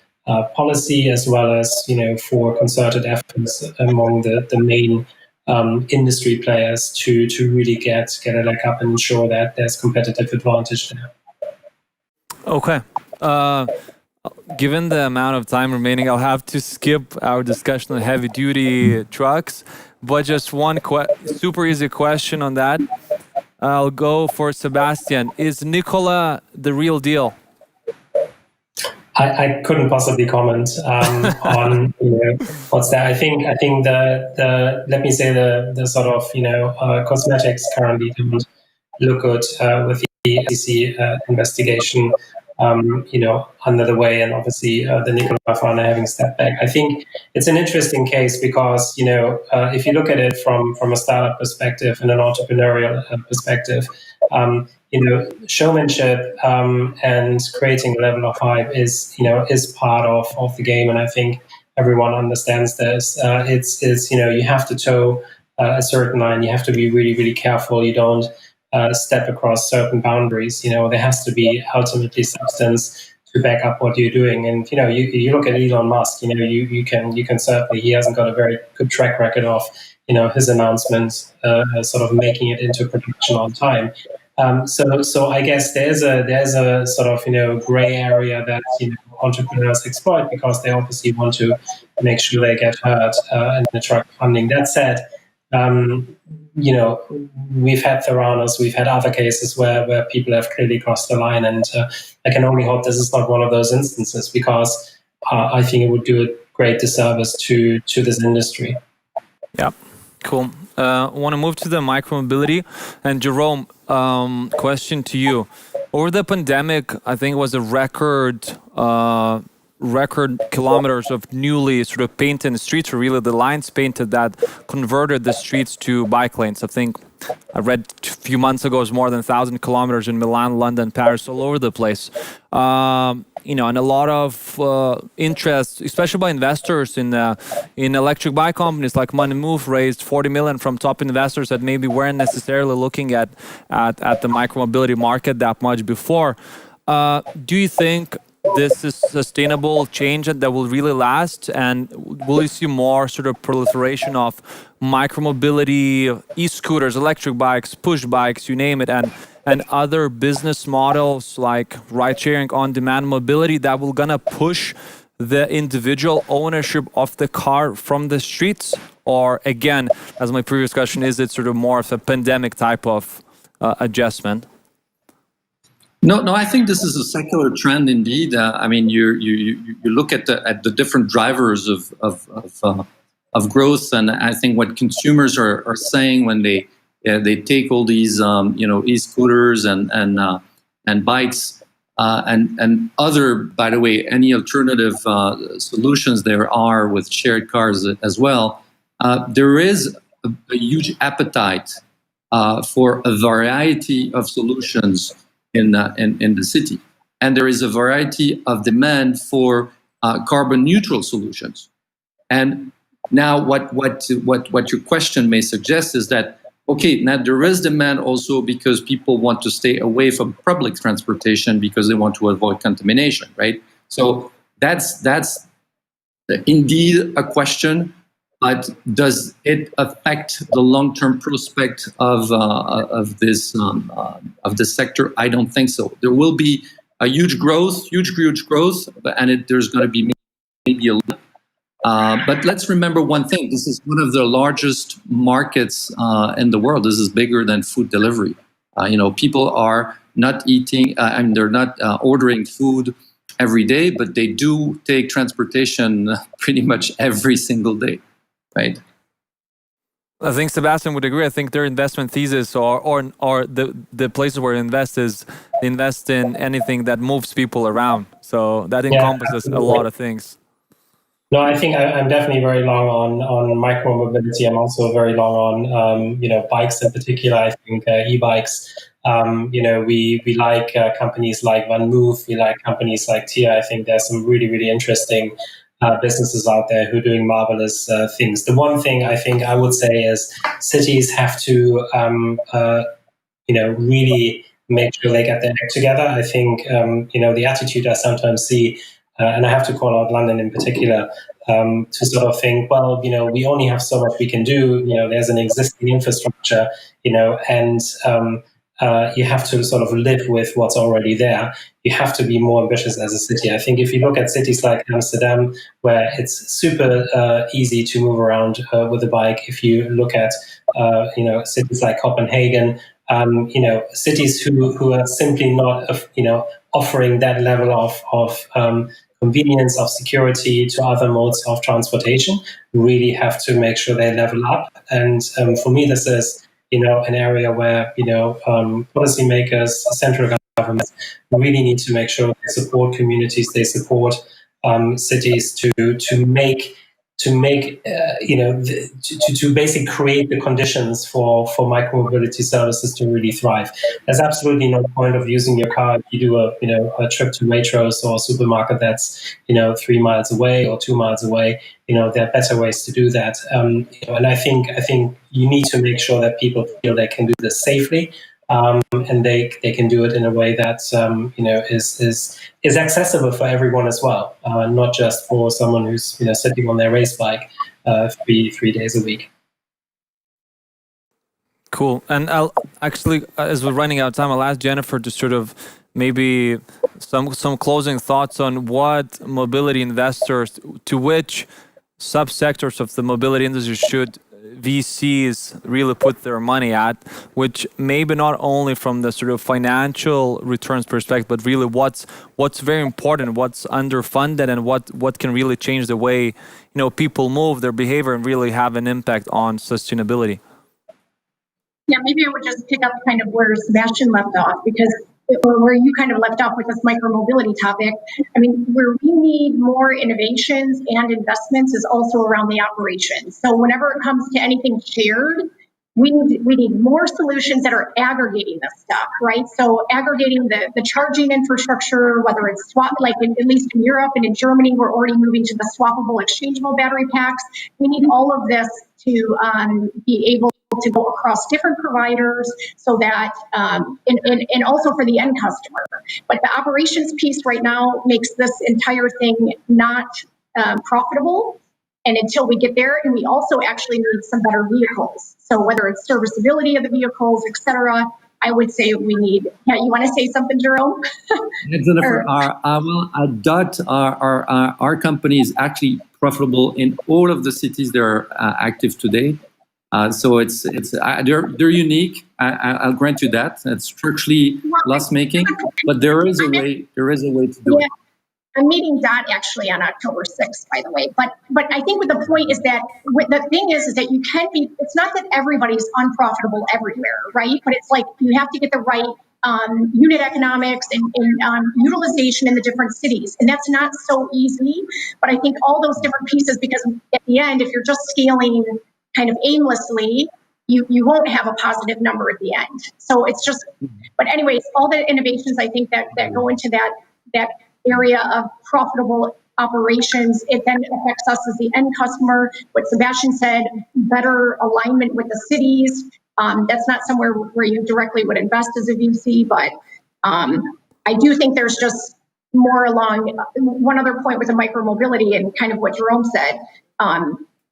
policy, as well as for concerted efforts among the main industry players to really get a leg up and ensure that there's competitive advantage there. Okay. Given the amount of time remaining, I'll have to skip our discussion on heavy-duty trucks, but just one super easy question on that. I'll go for Sebastian. Is Nikola the real deal? I couldn't possibly comment on what's that. I think the let me say the sort of cosmetics currently don't look good with the SEC investigation under the way, and obviously the Nikola founder having stepped back. I think it's an interesting case because if you look at it from a startup perspective and an entrepreneurial perspective, showmanship and creating a level of hype is part of the game, and I think everyone understands this. It's you have to toe a certain line. You have to be really, really careful. You don't step across certain boundaries. There has to be ultimately substance to back up what you're doing. And you look at Elon Musk. You can certainly, he hasn't got a very good track record of his announcements sort of making it into production on time. So I guess there's a sort of gray area that entrepreneurs exploit because they obviously want to make sure they get heard and attract funding. That said, we've had Theranos, we've had other cases where people have clearly crossed the line, and I can only hope this is not one of those instances, because I think it would do a great disservice to this industry. Yeah, cool. I want to move to the micromobility. And Jerome, question to you. Over the pandemic, I think it was a record kilometers of newly sort of painted streets, or really the lines painted that converted the streets to bike lanes. I think I read a few months ago it was more than 1,000 kilometers in Milan, London, Paris, all over the place. And a lot of interest, especially by investors in electric bike companies like Money Move raised 40 million from top investors that maybe weren't necessarily looking at the micromobility market that much before. Do you think this is sustainable change that will really last, and will you see more sort of proliferation of micromobility, e-scooters, electric bikes, push bikes, you name it, and other business models like ride-sharing, on-demand mobility that will gonna push the individual ownership of the car from the streets? Or again, as my previous question, is it sort of more of a pandemic type of adjustment? No, I think this is a secular trend indeed. I mean, you look at the different drivers of growth. And I think what consumers are saying when they take all these e-scooters and bikes and other, by the way, any alternative solutions there are with shared cars as well, there is a huge appetite for a variety of solutions in the city, and there is a variety of demand for carbon neutral solutions. And now, what your question may suggest is that, okay, now there is demand also because people want to stay away from public transportation because they want to avoid contamination, right? So that's indeed a question. But does it affect the long-term prospect of this sector? I don't think so. There will be a huge growth, and there's going to be maybe a little. But let's remember one thing: this is one of the largest markets in the world. This is bigger than food delivery. People are not eating. They're not ordering food every day, but they do take transportation pretty much every single day. Right. I think Sebastian would agree. I think their investment thesis or the places where they invest in anything that moves people around. So that encompasses a lot of things. No, I think I'm definitely very long on micro-mobility. I'm also very long on, bikes in particular. I think e-bikes, we like companies like VanMoof. We like companies like TIA. I think there's some really, really interesting businesses out there who are doing marvelous things. The one thing I think I would say is cities have to, really make sure they get their act together. I think, the attitude I sometimes see, and I have to call out London in particular, to sort of think, well, we only have so much we can do. There's an existing infrastructure, and you have to sort of live with what's already there. You have to be more ambitious as a city. I think if you look at cities like Amsterdam, where it's super easy to move around with a bike, if you look at cities like Copenhagen, cities who are simply not offering that level of convenience, of security to other modes of transportation, really have to make sure they level up. And for me, this is an area where policymakers, central governments really need to make sure they support communities, they support cities to basically create the conditions for micromobility services to really thrive. There's absolutely no point of using your car if you do a trip to Waitrose or a supermarket that's 3 miles away or 2 miles away. There are better ways to do that. And I think you need to make sure that people feel they can do this safely. And they can do it in a way that is accessible for everyone as well, not just for someone who's sitting on their race bike 3 days a week. Cool. And I'll actually, as we're running out of time, I'll ask Jennifer to sort of maybe some closing thoughts on what mobility investors, to which subsectors of the mobility industry should VCs really put their money at, which maybe not only from the sort of financial returns perspective, but really what's very important, what's underfunded, and what can really change the way people move, their behavior, and really have an impact on sustainability. Yeah, maybe I would just pick up kind of where Sebastian left off, because where you kind of left off with this micromobility topic. I mean, where we need more innovations and investments is also around the operations. So whenever it comes to anything shared, we need more solutions that are aggregating this stuff, right? So aggregating the charging infrastructure, whether it's like at least in Europe and in Germany, we're already moving to the swappable, exchangeable battery packs. We need all of this to be able to go across different providers, so that and also for the end customer. But the operations piece right now makes this entire thing not profitable. And until we get there, and we also actually need some better vehicles. So whether it's serviceability of the vehicles, et cetera, I would say we need. Yeah, you want to say something, Jerome? Jennifer, our company is actually profitable in all of the cities that are active today. So they're unique. I'll grant you that. It's structurally loss making, but there is a way to do it. I'm meeting Dot actually on October 6th, by the way. But I think what the point is that the thing is that you can be. It's not that everybody's unprofitable everywhere, right? But it's like you have to get the right unit economics and utilization in the different cities, and that's not so easy. But I think all those different pieces, because at the end, if you're just scaling kind of aimlessly, you won't have a positive number at the end. So it's just. But anyways, all the innovations I think that go into that area of profitable operations, it then affects us as the end customer. What Sebastian said, better alignment with the cities. That's not somewhere where you directly would invest as a VC, but I do think there's just more along. One other point with the micromobility and kind of what Jerome said.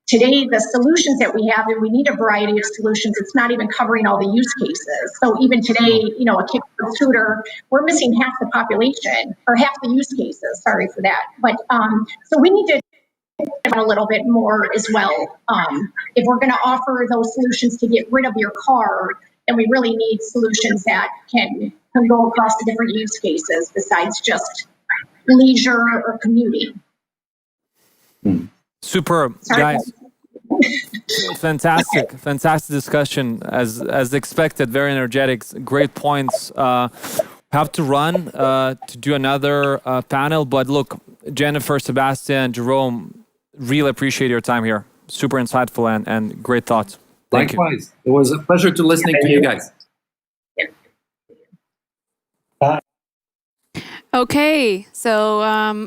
Today, the solutions that we have, and we need a variety of solutions, it's not even covering all the use cases. So even today, a kickboard scooter, we're missing half the population, or half the use cases, sorry for that. But so we need to a little bit more as well. If we're going to offer those solutions to get rid of your car, then we really need solutions that can go across the different use cases besides just leisure or commuting. Super, guys. Fantastic discussion as expected. Very energetic, great points. Have to run to do another panel, but look, Jennifer, Sebastian, Jerome, really appreciate your time here. Super insightful and great thoughts. Thank Likewise, it was a pleasure to listening to you guys. Okay, so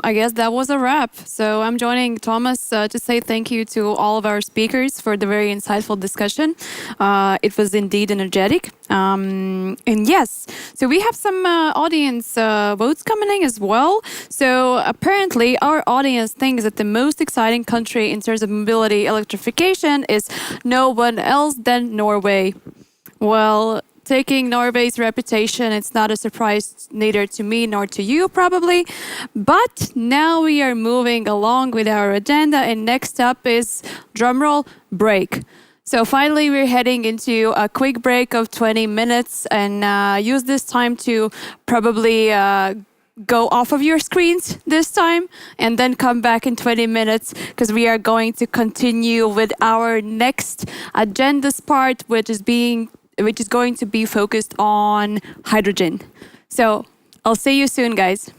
I guess that was a wrap. So I'm joining Thomas to say thank you to all of our speakers for the very insightful discussion. It was indeed energetic. And yes, so we have some audience votes coming in as well. So apparently our audience thinks that the most exciting country in terms of mobility electrification is no one else than Norway. Well, taking Norway's reputation, it's not a surprise neither to me nor to you probably. But now we are moving along with our agenda, and next up is, drumroll, break. So finally we're heading into a quick break of 20 minutes and use this time to probably go off of your screens this time and then come back in 20 minutes because we are going to continue with our next agendas part, which is going to be focused on hydrogen. So I'll see you soon, guys.